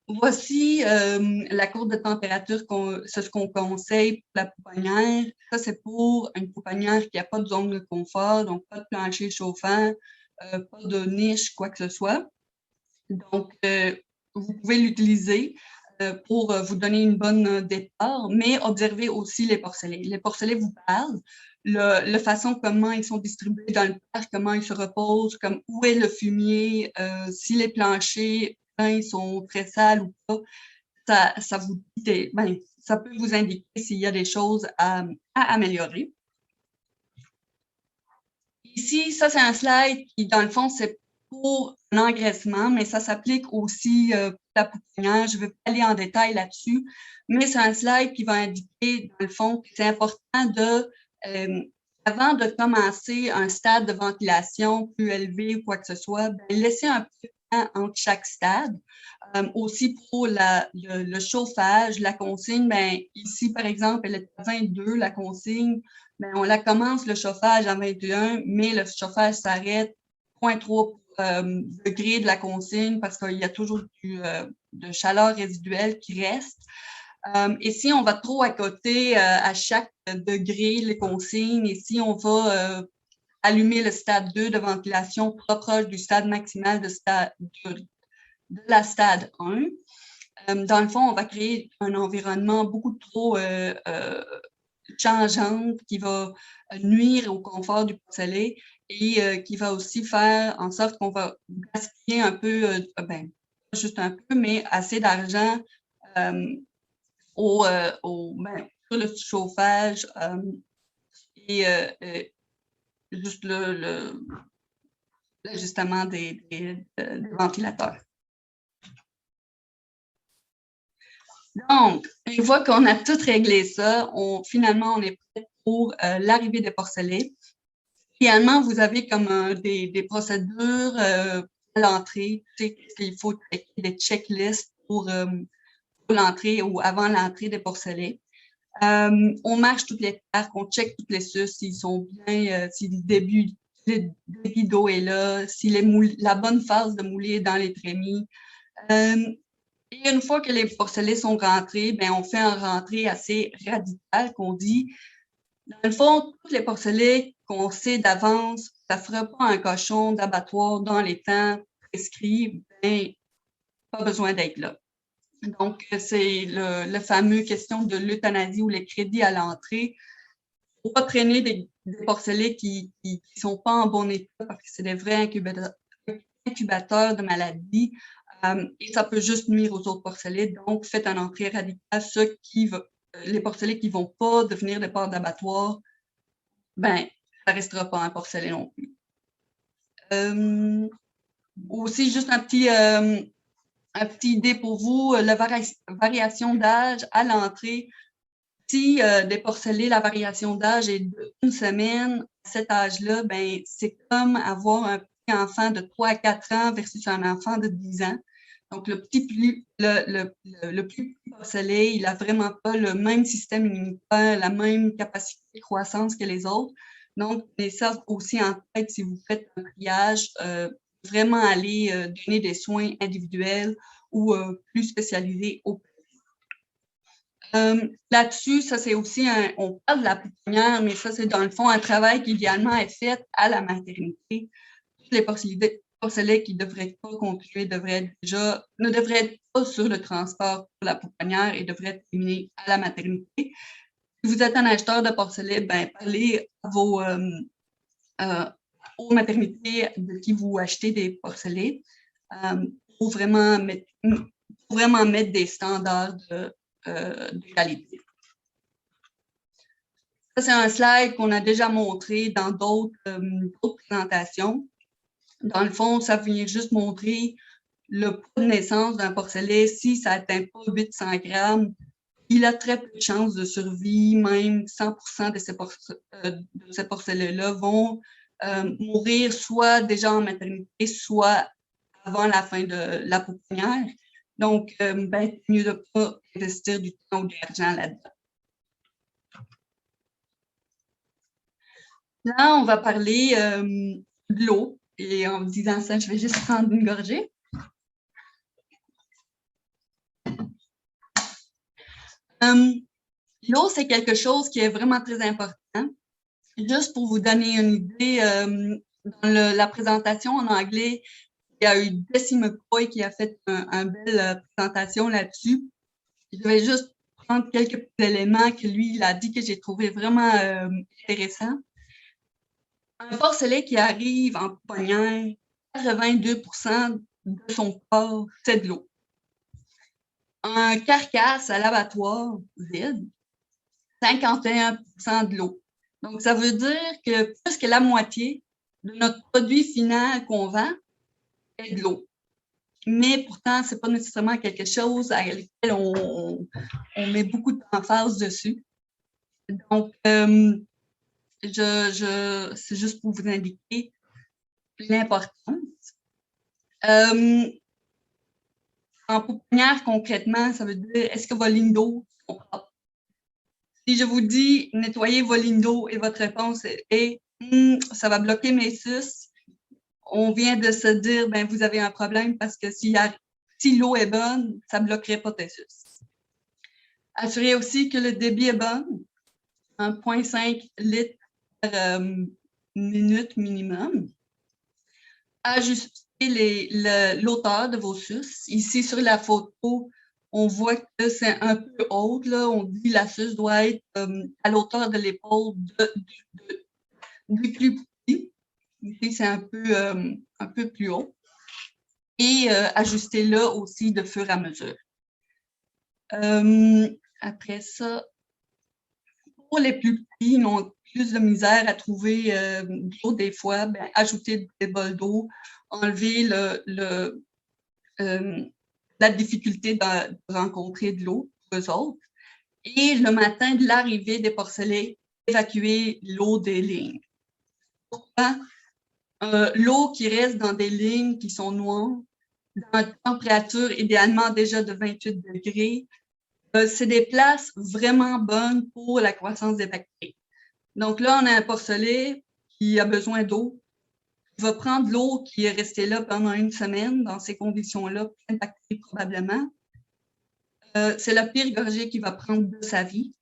Voici la courbe de température, c'est ce qu'on conseille pour la pouponnière. Ça, c'est pour une pouponnière qui n'a pas de zone de confort, donc pas de plancher chauffant, pas de niche, quoi que ce soit. Donc, vous pouvez l'utiliser pour vous donner une bonne départ, mais observez aussi les porcelets. Les porcelets vous parlent, la façon comment ils sont distribués dans le parc, comment ils se reposent, comme où est le fumier, si les planchers ils sont très sales ou pas, ça vous dit, ça peut vous indiquer s'il y a des choses à améliorer. Ici, ça c'est un slide qui, dans le fond, c'est pour l'engraissement, mais ça s'applique aussi pour la pouponnière. Je ne vais pas aller en détail là-dessus, mais c'est un slide qui va indiquer, dans le fond, que c'est important de, avant de commencer un stade de ventilation plus élevé ou quoi que ce soit, laisser un peu de temps entre chaque stade. Aussi pour le chauffage, la consigne, ici, par exemple, elle est à 22, la consigne. On la commence le chauffage à 21, mais le chauffage s'arrête 0,3 degrés de la consigne parce qu'il y a toujours de chaleur résiduelle qui reste. Et si on va trop à côté à chaque degré, les consignes, et si on va allumer le stade 2 de ventilation proche du stade maximal de la stade 1, dans le fond, on va créer un environnement beaucoup trop changeante qui va nuire au confort du porcelet et qui va aussi faire en sorte qu'on va gaspiller un peu, pas juste un peu, mais assez d'argent sur le chauffage et juste l'ajustement des ventilateurs. Donc, une fois qu'on a tout réglé ça, finalement, on est prêt pour l'arrivée des porcelets. Finalement, vous avez comme des procédures à l'entrée. Tu sais, il faut des checklists pour l'entrée ou avant l'entrée des porcelets. On marche toutes les parcs, on check toutes les suces, s'ils sont bien, si le débit d'eau est là, si la bonne phase de moulée est dans les trémies. Et une fois que les porcelets sont rentrés, on fait une rentrée assez radicale qu'on dit. Dans le fond, tous les porcelets qu'on sait d'avance, ça ne fera pas un cochon d'abattoir dans les temps prescrits, pas besoin d'être là. Donc, c'est le fameux question de l'euthanasie ou les crédits à l'entrée. Il ne faut pas traîner des porcelets qui ne sont pas en bon état parce que c'est des vrais incubateurs de maladies. Et ça peut juste nuire aux autres porcelets. Donc, faites une entrée radicale. Les porcelets qui ne vont pas devenir des porcs d'abattoir, ça ne restera pas un porcelet non plus. Aussi, juste un petit idée pour vous, la variation d'âge à l'entrée. Si des porcelets, la variation d'âge est d'une semaine, à cet âge-là, c'est comme avoir un petit enfant de 3 à 4 ans versus un enfant de 10 ans. Donc, le plus porcelet, il n'a vraiment pas le même système immunitaire, la même capacité de croissance que les autres. Donc, prenez ça aussi en tête si vous faites un triage, vraiment aller donner des soins individuels ou plus spécialisés au là-dessus, ça c'est aussi on parle de la pouponnière, mais ça c'est dans le fond un travail qui idéalement est fait à la maternité. Tous les porcelets qui ne devraient pas conclure ne devraient être pas sur le transport pour la pouponnière et devraient être éliminés à la maternité. Si vous êtes un acheteur de porcelets, ben parlez à aux maternités de qui vous achetez des porcelets pour vraiment mettre des standards de qualité. Ça, c'est un slide qu'on a déjà montré dans d'autres présentations. Dans le fond, ça vient juste montrer le poids de naissance d'un porcelet. Si ça n'atteint pas 800 grammes, il a très peu de chances de survie. Même 100% de ces porcelets-là vont mourir soit déjà en maternité, soit avant la fin de la pouponnière. Donc, c'est mieux de ne pas investir du temps ou de l'argent là-dedans. Là, on va parler de l'eau. Et en me disant ça, je vais juste prendre une gorgée. L'eau, c'est quelque chose qui est vraiment très important. Juste pour vous donner une idée, dans la présentation en anglais, il y a eu Desi McCoy qui a fait une belle présentation là-dessus. Je vais juste prendre quelques petits éléments que lui, il a dit que j'ai trouvé vraiment intéressants. Un porcelet qui arrive en pouponnière, 82% de son corps, c'est de l'eau. Un carcasse à l'abattoir vide, 51% de l'eau. Donc, ça veut dire que plus que la moitié de notre produit final qu'on vend est de l'eau. Mais pourtant, ce n'est pas nécessairement quelque chose à laquelle on met beaucoup d'emphase dessus. Donc, c'est juste pour vous indiquer l'importance. En pouponnière, concrètement, ça veut dire, est-ce que vos lignes d'eau sont propres? Si je vous dis, nettoyez vos lignes d'eau et votre réponse est, ça va bloquer mes suces, on vient de se dire, ben, vous avez un problème parce que si l'eau est bonne, ça ne bloquerait pas tes suces. Assurez aussi que le débit est bon, 1,5 litres par minute minimum. Ajustez l'auteur de vos suces. Ici, sur la photo, on voit que c'est un peu haute. Là. On dit que la suce doit être à l'auteur de l'épaule du plus petit. Ici, c'est un peu plus haut. Et ajustez-le aussi de fur et à mesure. Après ça, pour les plus petits, ils ont plus de misère à trouver de l'eau des fois, ben, ajouter des bols d'eau, enlever la difficulté de rencontrer de l'eau pour eux autres. Et le matin de l'arrivée des porcelets, évacuer l'eau des lignes. Pourquoi? L'eau qui reste dans des lignes qui sont noires, dans une température idéalement déjà de 28 degrés, c'est des places vraiment bonnes pour la croissance des bactéries. Donc là, on a un porcelet qui a besoin d'eau. Il va prendre l'eau qui est restée là pendant une semaine, dans ces conditions-là, plein de bactéries probablement. C'est la pire gorgée qu'il va prendre de sa vie.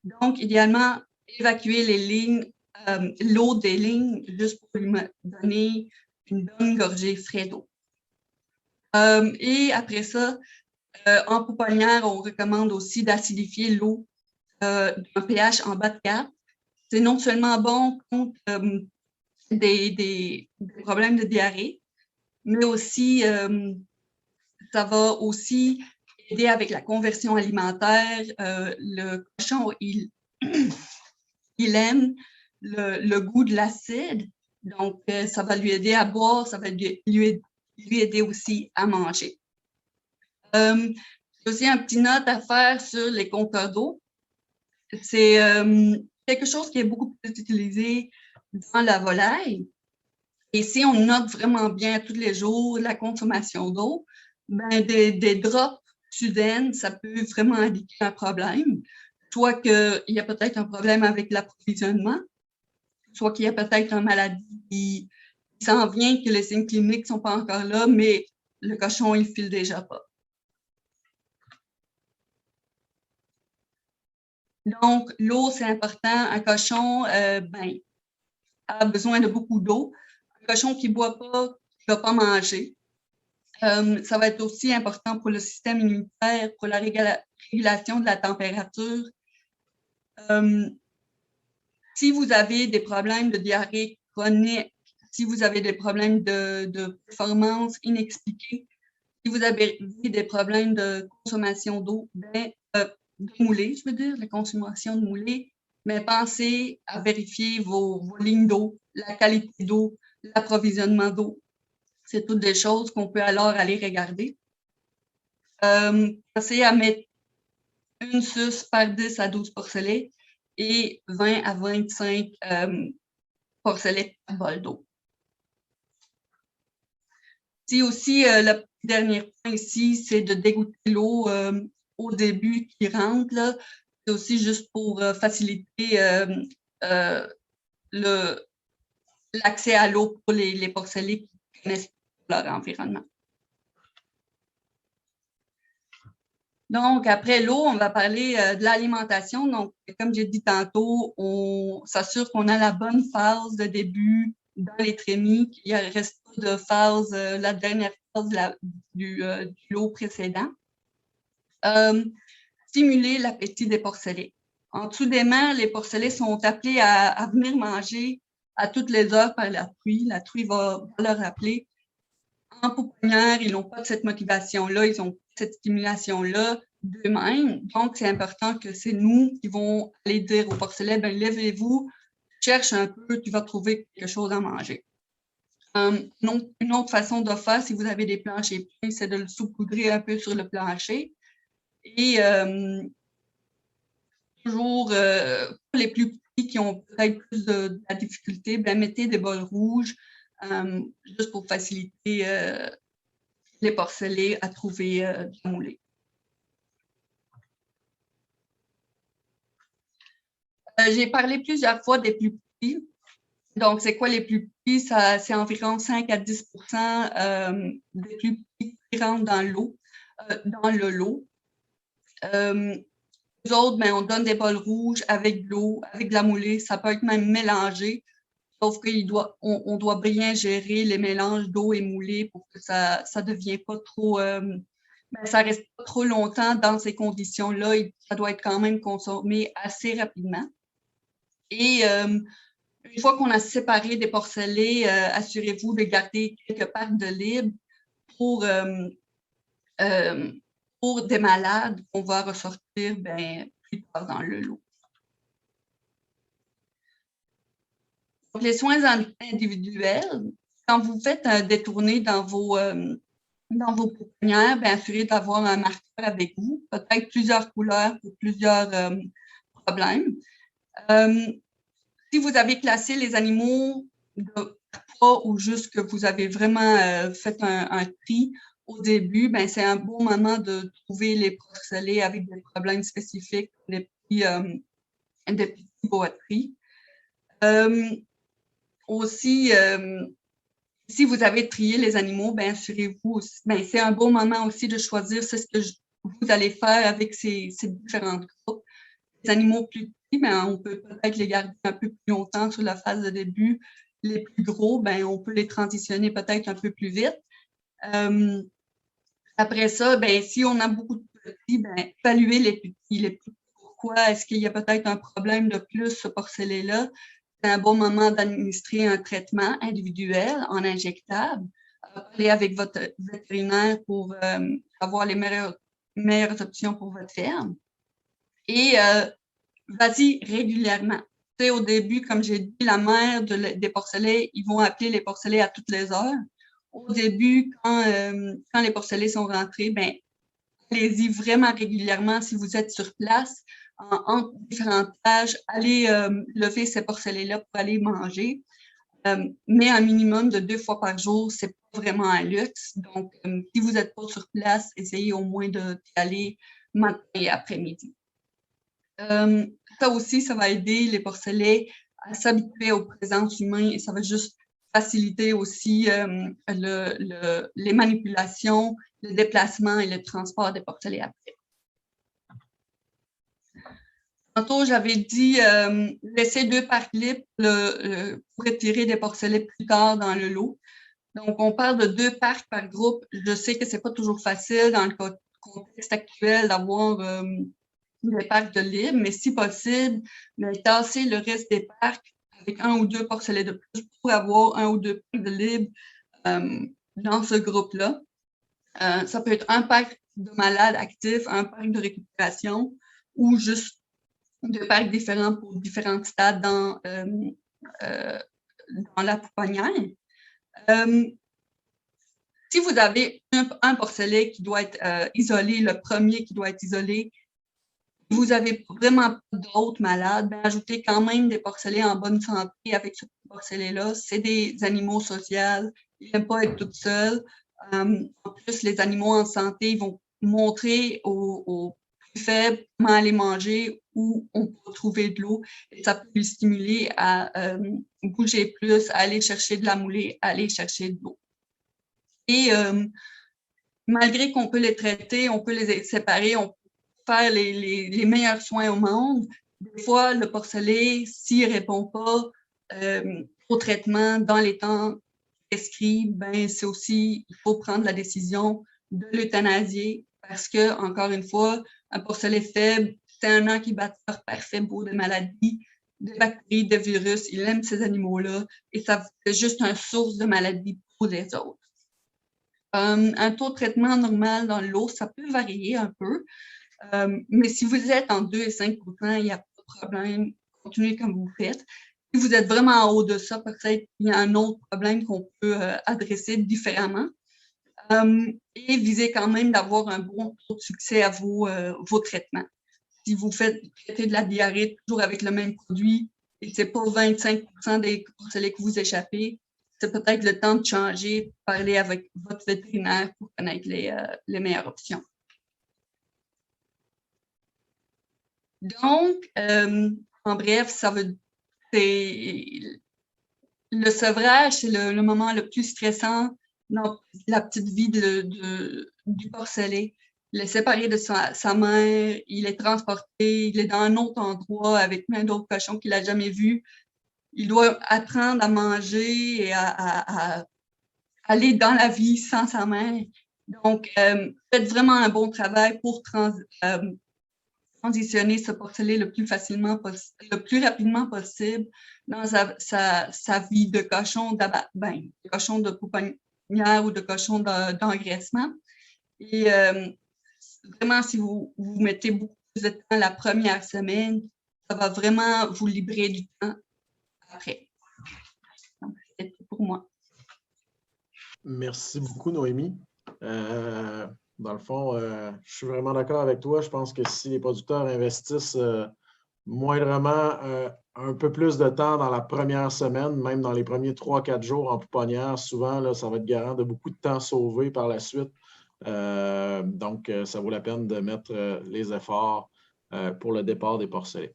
Donc, idéalement, évacuer les lignes, l'eau des lignes, juste pour lui donner une bonne gorgée frais d'eau. Et après ça, en pouponnière, on recommande aussi d'acidifier l'eau d'un pH en bas de 4. C'est non seulement bon contre des problèmes de diarrhée, mais aussi, ça va aussi aider avec la conversion alimentaire. Le cochon, il aime le goût de l'acide, donc ça va lui aider à boire, ça va lui aider aussi à manger. J'ai aussi un petit note à faire sur les compteurs d'eau. C'est quelque chose qui est beaucoup plus utilisé dans la volaille. Et si on note vraiment bien tous les jours la consommation d'eau, ben des drops soudaines, ça peut vraiment indiquer un problème. Soit qu'il y a peut-être un problème avec l'approvisionnement, soit qu'il y a peut-être une maladie qui s'en vient, que les signes cliniques ne sont pas encore là, mais le cochon, il file déjà pas. Donc, l'eau, c'est important. Un cochon a besoin de beaucoup d'eau. Un cochon qui ne boit pas, qui ne va pas manger. Ça va être aussi important pour le système immunitaire, pour la régulation de la température. Si vous avez des problèmes de diarrhée chronique, si vous avez des problèmes de performance inexpliqués, si vous avez des problèmes de consommation d'eau, de moulée, je veux dire, la consommation de moulée, mais pensez à vérifier vos lignes d'eau, la qualité d'eau, l'approvisionnement d'eau. C'est toutes des choses qu'on peut alors aller regarder. Pensez à mettre une suce par 10 à 12 porcelets et 20 à 25 porcelets par bol d'eau. Si aussi, le dernier point ici, c'est de dégoûter l'eau au début qui rentre. Là. C'est aussi juste pour faciliter l'accès à l'eau pour les porcelets qui connaissent leur environnement. Donc, après l'eau, on va parler de l'alimentation. Donc, comme j'ai dit tantôt, on s'assure qu'on a la bonne phase de début dans les trémies, qu'il ne reste pas de phase, la dernière phase du lot précédent. Stimuler l'appétit des porcelets. En dessous des mains, les porcelets sont appelés à venir manger à toutes les heures par la truie. La truie va leur rappeler. En pouponnière, ils n'ont pas cette motivation-là, ils ont cette stimulation-là d'eux-mêmes. Donc, c'est important que c'est nous qui vont aller dire aux porcelets, ben lèvez-vous, cherche un peu, tu vas trouver quelque chose à manger. Une autre façon de faire, si vous avez des planchers pleins, c'est de le saupoudrer un peu sur le plancher. Et toujours, pour les plus petits qui ont peut-être plus de la difficulté, ben, mettez des bols rouges, juste pour faciliter les porcelets à trouver de la moulée. J'ai parlé plusieurs fois des plus petits. Donc, c'est quoi les plus petits? C'est environ 5 à 10 des plus petits qui rentrent dans l'eau, dans le lot. Les autres, ben, on donne des bols rouges avec de l'eau, avec de la moulée. Ça peut être même mélangé. Sauf qu'on doit bien gérer les mélanges d'eau et moulée pour que ça ne devienne pas trop, ça reste pas trop longtemps dans ces conditions-là. Ça doit être quand même consommé assez rapidement. Et une fois qu'on a séparé des porcelets, assurez-vous de garder quelques parts de libre pour des malades qu'on va ressortir plus tard dans le lot. Donc, les soins individuels, quand vous faites un détourné dans vos pouponnières, assurez d'avoir un marqueur avec vous, peut-être plusieurs couleurs pour plusieurs problèmes. Si vous avez classé les animaux de poids ou juste que vous avez vraiment fait un tri au début, c'est un bon moment de trouver les porcelets avec des problèmes spécifiques, des petits boîteries. Aussi, si vous avez trié les animaux, assurez-vous, c'est un bon moment aussi de choisir ce que vous allez faire avec ces différentes groupes. Les animaux plus petits, on peut peut-être les garder un peu plus longtemps sur la phase de début. Les plus gros, on peut les transitionner peut-être un peu plus vite. Après ça, si on a beaucoup de petits, évaluer les petits. Pourquoi? Est-ce qu'il y a peut-être un problème de plus, ce porcelet-là? C'est un bon moment d'administrer un traitement individuel en injectable. Parler avec votre vétérinaire pour avoir les meilleures options pour votre ferme. Et vas-y régulièrement. Tu sais, au début, comme j'ai dit, la mère des porcelets, ils vont appeler les porcelets à toutes les heures. Au début, quand les porcelets sont rentrés, allez-y vraiment régulièrement si vous êtes sur place, en différentes tâches, allez lever ces porcelets-là pour aller manger. Mais un minimum de 2 fois par jour, c'est pas vraiment un luxe. Donc, si vous n'êtes pas sur place, essayez au moins d'y aller matin et après-midi. Ça aussi, ça va aider les porcelets à s'habituer aux présences humaines et ça va juste faciliter aussi les manipulations, le déplacement et le transport des porcelets après. Tantôt, j'avais dit laisser 2 parcs libres pour retirer des porcelets plus tard dans le lot. Donc, on parle de 2 parcs par groupe. Je sais que c'est pas toujours facile dans le contexte actuel d'avoir des parcs de libre, mais si possible, tasser le reste des parcs avec 1 ou 2 porcelets de plus pour avoir 1 ou 2 parcs de libre dans ce groupe-là. Ça peut être un parc de malades actifs, un parc de récupération ou juste 2 parcs différents pour différents stades dans la pouponnière. Si vous avez un porcelet qui doit être isolé, le premier qui doit être isolé, vous n'avez vraiment pas d'autres malades, ben, ajoutez quand même des porcelets en bonne santé avec ce porcelet-là. C'est des animaux sociaux, ils n'aiment pas être tout seuls. En plus, les animaux en santé ils vont montrer aux plus faibles comment aller manger, où on peut trouver de l'eau. Et ça peut les stimuler à bouger plus, à aller chercher de la moulée, à aller chercher de l'eau. Et malgré qu'on peut les traiter, on peut les séparer, on peut faire les meilleurs soins au monde, des fois, le porcelet, s'il ne répond pas au traitement dans les temps prescrits, ben, c'est aussi, il faut prendre la décision de l'euthanasier parce que, encore une fois, un porcelet faible, c'est un incubateur parfait pour des maladies, des bactéries, des virus. Il aime ces animaux-là et ça fait juste une source de maladies pour les autres. Un taux de traitement normal dans l'eau, ça peut varier un peu, mais si vous êtes en 2 et 5 %, il n'y a pas de problème, continuez comme vous faites. Si vous êtes vraiment en haut de ça, peut-être qu'il y a un autre problème qu'on peut adresser différemment. Et visez quand même d'avoir un bon taux de succès à vos traitements. Si vous faites traiter de la diarrhée toujours avec le même produit et que ce n'est pas 25 % des porcelets que vous échappez, c'est peut-être le temps de changer, de parler avec votre vétérinaire pour connaître les meilleures options. Donc, en bref, le sevrage, c'est le moment le plus stressant dans la petite vie du porcelet. Il est séparé de sa mère, il est transporté, il est dans un autre endroit avec plein d'autres cochons qu'il n'a jamais vus. Il doit apprendre à manger et à aller dans la vie sans sa mère. Donc, faites vraiment un bon travail pour transitionner ce porcelet le plus rapidement possible dans sa vie de cochon de cochon de pouponnière ou de cochon d'engraissement. Et vraiment, si vous mettez beaucoup plus de temps la première semaine, ça va vraiment vous libérer du temps après. Donc, c'est tout pour moi. Merci beaucoup, Noémie. Dans le fond, je suis vraiment d'accord avec toi. Je pense que si les producteurs investissent moindrement un peu plus de temps dans la première semaine, même dans les premiers 3-4 jours en pouponnière, souvent, là, ça va être garant de beaucoup de temps sauvé par la suite. Donc, ça vaut la peine de mettre les efforts pour le départ des porcelets.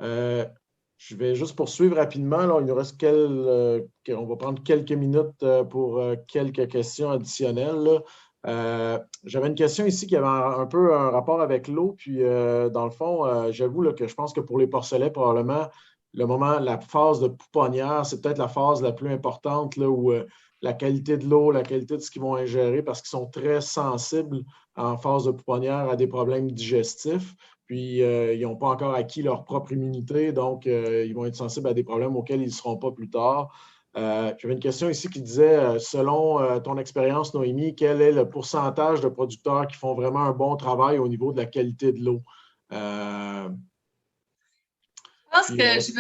Je vais juste poursuivre rapidement. Là. Il nous reste on va prendre quelques minutes pour quelques questions additionnelles. J'avais une question ici qui avait un peu un rapport avec l'eau. Puis, dans le fond, j'avoue là, que je pense que pour les porcelets, probablement, la phase de pouponnière, c'est peut-être la phase la plus importante là, où la qualité de l'eau, la qualité de ce qu'ils vont ingérer, parce qu'ils sont très sensibles en phase de pouponnière à des problèmes digestifs. Puis, ils n'ont pas encore acquis leur propre immunité, donc ils vont être sensibles à des problèmes auxquels ils ne seront pas plus tard. J'avais une question ici qui disait, selon ton expérience, Noémie, quel est le pourcentage de producteurs qui font vraiment un bon travail au niveau de la qualité de l'eau? Je pense que je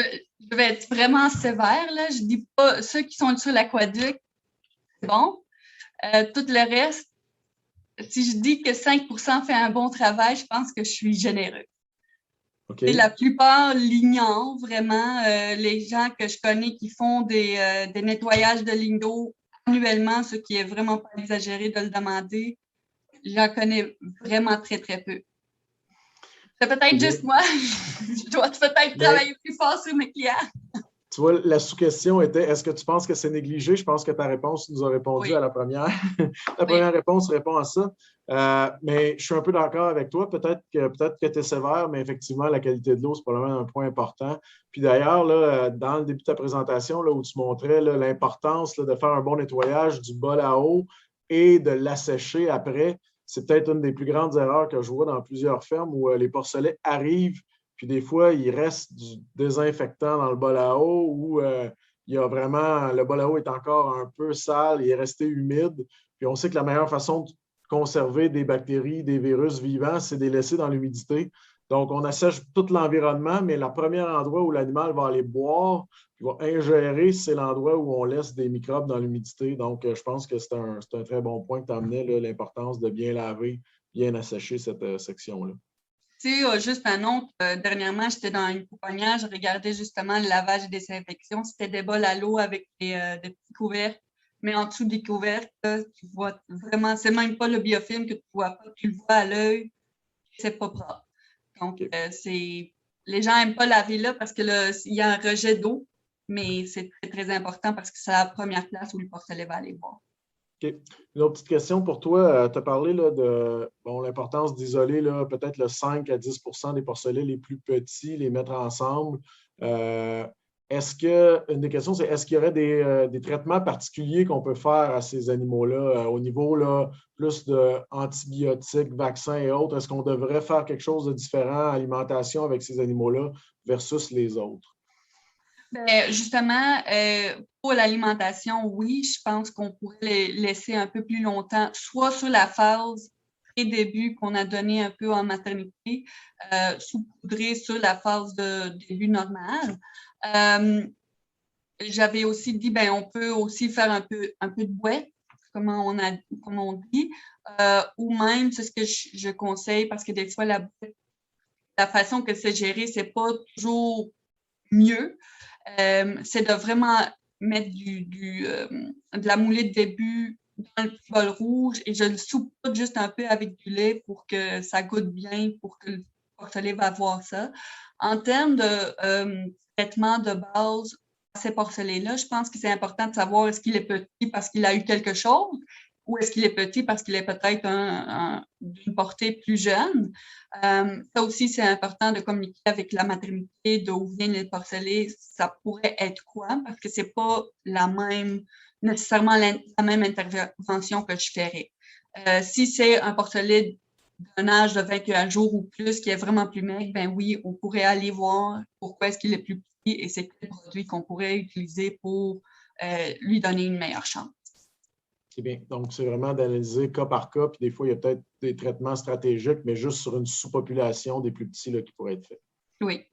vais être vraiment sévère. Là. Je ne dis pas ceux qui sont sur l'aqueduc, c'est bon. Tout le reste, si je dis que 5 % fait un bon travail, je pense que je suis généreux. Okay. Et la plupart l'ignorent vraiment. Les gens que je connais qui font des nettoyages de lignes d'eau annuellement, ce qui est vraiment pas exagéré de le demander, j'en connais vraiment très, très peu. C'est peut-être juste moi. Je dois peut-être travailler plus fort sur mes clients. Tu vois, la sous-question était, est-ce que tu penses que c'est négligé? Je pense que ta réponse nous a répondu à la première. La première réponse répond à ça. Mais je suis un peu d'accord avec toi. Peut-être que tu es sévère, mais effectivement, la qualité de l'eau, c'est probablement un point important. Puis d'ailleurs, là, dans le début de ta présentation, là, où tu montrais là, l'importance là, de faire un bon nettoyage du bol à eau et de l'assécher après, c'est peut-être une des plus grandes erreurs que je vois dans plusieurs fermes où les porcelets arrivent. Puis des fois, il reste du désinfectant dans le bol à eau ou il y a vraiment, le bol à eau est encore un peu sale, il est resté humide. Puis on sait que la meilleure façon de conserver des bactéries, des virus vivants, c'est de les laisser dans l'humidité. Donc, on assèche tout l'environnement, mais le premier endroit où l'animal va aller boire, puis va ingérer, c'est l'endroit où on laisse des microbes dans l'humidité. Donc, je pense que c'est un très bon point que tu as amené, l'importance de bien laver, bien assécher cette section-là. Tu sais, juste un autre, dernièrement, j'étais dans une pouponnière, je regardais justement le lavage et désinfection. C'était des bols à l'eau avec des petits couvercles. Mais en dessous des couvercles, là, tu vois vraiment, c'est même pas le biofilm que tu vois pas, tu le vois à l'œil, c'est pas propre. Donc, les gens n'aiment pas laver là parce que là, il y a un rejet d'eau, mais c'est très, très important parce que c'est la première place où le porcelet va aller boire. OK. Une autre petite question pour toi. Tu as parlé là, de l'importance d'isoler peut-être le 5 à 10 des porcelets les plus petits, les mettre ensemble. Une des questions, c'est est-ce qu'il y aurait des traitements particuliers qu'on peut faire à ces animaux-là au niveau là, plus d'antibiotiques, vaccins et autres? Est-ce qu'on devrait faire quelque chose de différent, alimentation avec ces animaux-là versus les autres? Bien, justement, pour l'alimentation, oui, je pense qu'on pourrait les laisser un peu plus longtemps, soit sur la phase pré-début qu'on a donné un peu en maternité, saupoudrer sur la phase de début normal. J'avais aussi dit, ben, on peut aussi faire un peu de bouette, comme on dit, ou même, c'est ce que je conseille, parce que des fois, la façon que c'est géré, c'est pas toujours mieux. C'est de vraiment mettre de la moulée de début dans le petit bol rouge et je le saupoudre juste un peu avec du lait pour que ça goûte bien, pour que le porcelet va voir ça. En termes de traitement de base à ces porcelets-là, je pense que c'est important de savoir est-ce qu'il est petit parce qu'il a eu quelque chose ou est-ce qu'il est petit parce qu'il est peut-être d'une portée plus jeune. Ça aussi, c'est important de communiquer avec la maternité d'où viennent les porcelets. Ça pourrait être quoi? Parce que c'est pas nécessairement la même intervention que je ferais. Si c'est un porcelet d'un âge de 21 jours ou plus qui est vraiment plus maigre, ben oui, on pourrait aller voir pourquoi est-ce qu'il est plus petit et c'est quel produit qu'on pourrait utiliser pour lui donner une meilleure chance. C'est bien. Donc, c'est vraiment d'analyser cas par cas, puis des fois, il y a peut-être des traitements stratégiques, mais juste sur une sous-population des plus petits là, qui pourraient être faits. Oui.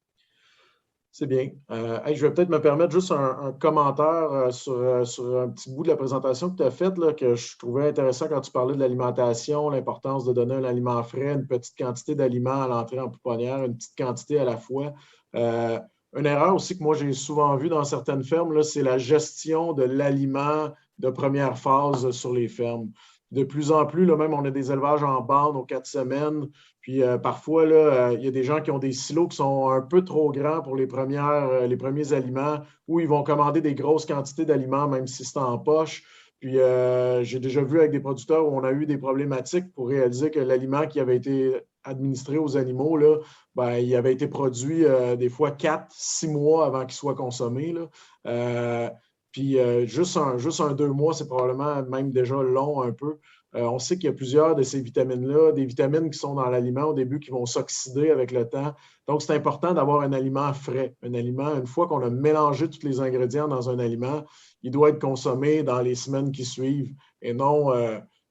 C'est bien. Je vais peut-être me permettre juste un commentaire sur un petit bout de la présentation que tu as faite, là, que je trouvais intéressant quand tu parlais de l'alimentation, l'importance de donner un aliment frais, une petite quantité d'aliments à l'entrée en pouponnière, une petite quantité à la fois. Une erreur aussi que moi, j'ai souvent vue dans certaines fermes, là, c'est la gestion de l'aliment de première phase sur les fermes. De plus en plus, là, même on a des élevages en bande aux 4 semaines. Puis parfois, là, il y a des gens qui ont des silos qui sont un peu trop grands pour les premiers aliments, où ils vont commander des grosses quantités d'aliments, même si c'est en poche. Puis j'ai déjà vu avec des producteurs où on a eu des problématiques pour réaliser que l'aliment qui avait été administré aux animaux, là, ben, il avait été produit des fois 4-6 mois avant qu'il soit consommé. Là. Puis juste un 2 mois, c'est probablement même déjà long un peu. On sait qu'il y a plusieurs de ces vitamines-là, des vitamines qui sont dans l'aliment au début qui vont s'oxyder avec le temps. Donc, c'est important d'avoir un aliment frais. Un aliment, une fois qu'on a mélangé tous les ingrédients dans un aliment, il doit être consommé dans les semaines qui suivent et non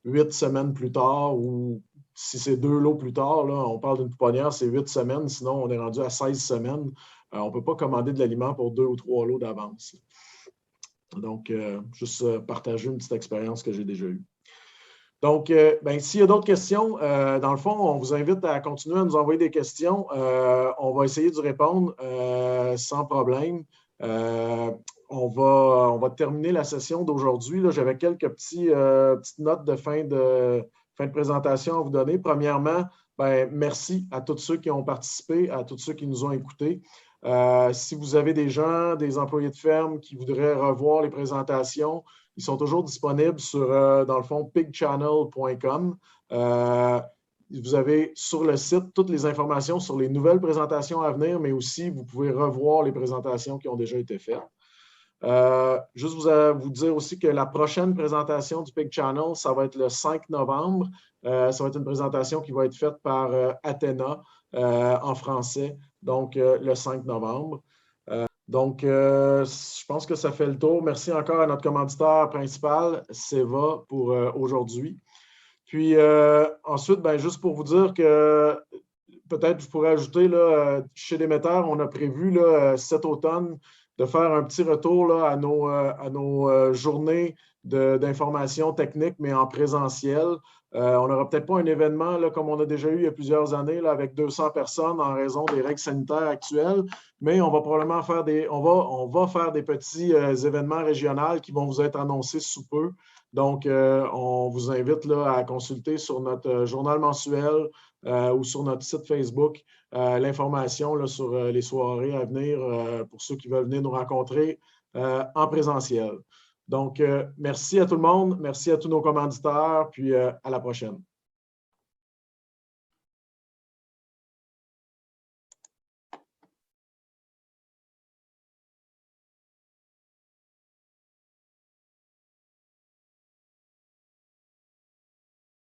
8 semaines plus tard ou si c'est 2 lots plus tard, là, on parle d'une pouponnière, c'est 8 semaines, sinon on est rendu à 16 semaines. On ne peut pas commander de l'aliment pour 2 ou 3 lots d'avance. Donc, juste partager une petite expérience que j'ai déjà eue. Donc, s'il y a d'autres questions, dans le fond, on vous invite à continuer à nous envoyer des questions. On va essayer d'y répondre sans problème. On va terminer la session d'aujourd'hui. J'avais quelques petites notes de fin de présentation à vous donner. Premièrement, ben, merci à tous ceux qui ont participé, à tous ceux qui nous ont écoutés. Si vous avez des gens, des employés de ferme qui voudraient revoir les présentations, ils sont toujours disponibles sur, dans le fond, pigchannel.com. Vous avez sur le site toutes les informations sur les nouvelles présentations à venir, mais aussi vous pouvez revoir les présentations qui ont déjà été faites. Juste vous dire aussi que la prochaine présentation du Pig Channel, ça va être le 5 novembre. Ça va être une présentation qui va être faite par Athéna en français, donc le 5 novembre. Donc, je pense que ça fait le tour. Merci encore à notre commanditaire principal, Seva, pour aujourd'hui. Puis ensuite, ben, juste pour vous dire que peut-être je pourrais ajouter, là, chez Déméter, on a prévu là, cet automne de faire un petit retour là, à nos journées d'information technique, mais en présentiel. On n'aura peut-être pas un événement là, comme on a déjà eu il y a plusieurs années là, avec 200 personnes en raison des règles sanitaires actuelles, mais on va probablement faire on va faire des petits événements régionaux qui vont vous être annoncés sous peu. Donc, on vous invite là, à consulter sur notre journal mensuel ou sur notre site Facebook l'information sur les soirées à venir pour ceux qui veulent venir nous rencontrer en présentiel. Donc, merci à tout le monde, merci à tous nos commanditaires, puis à la prochaine.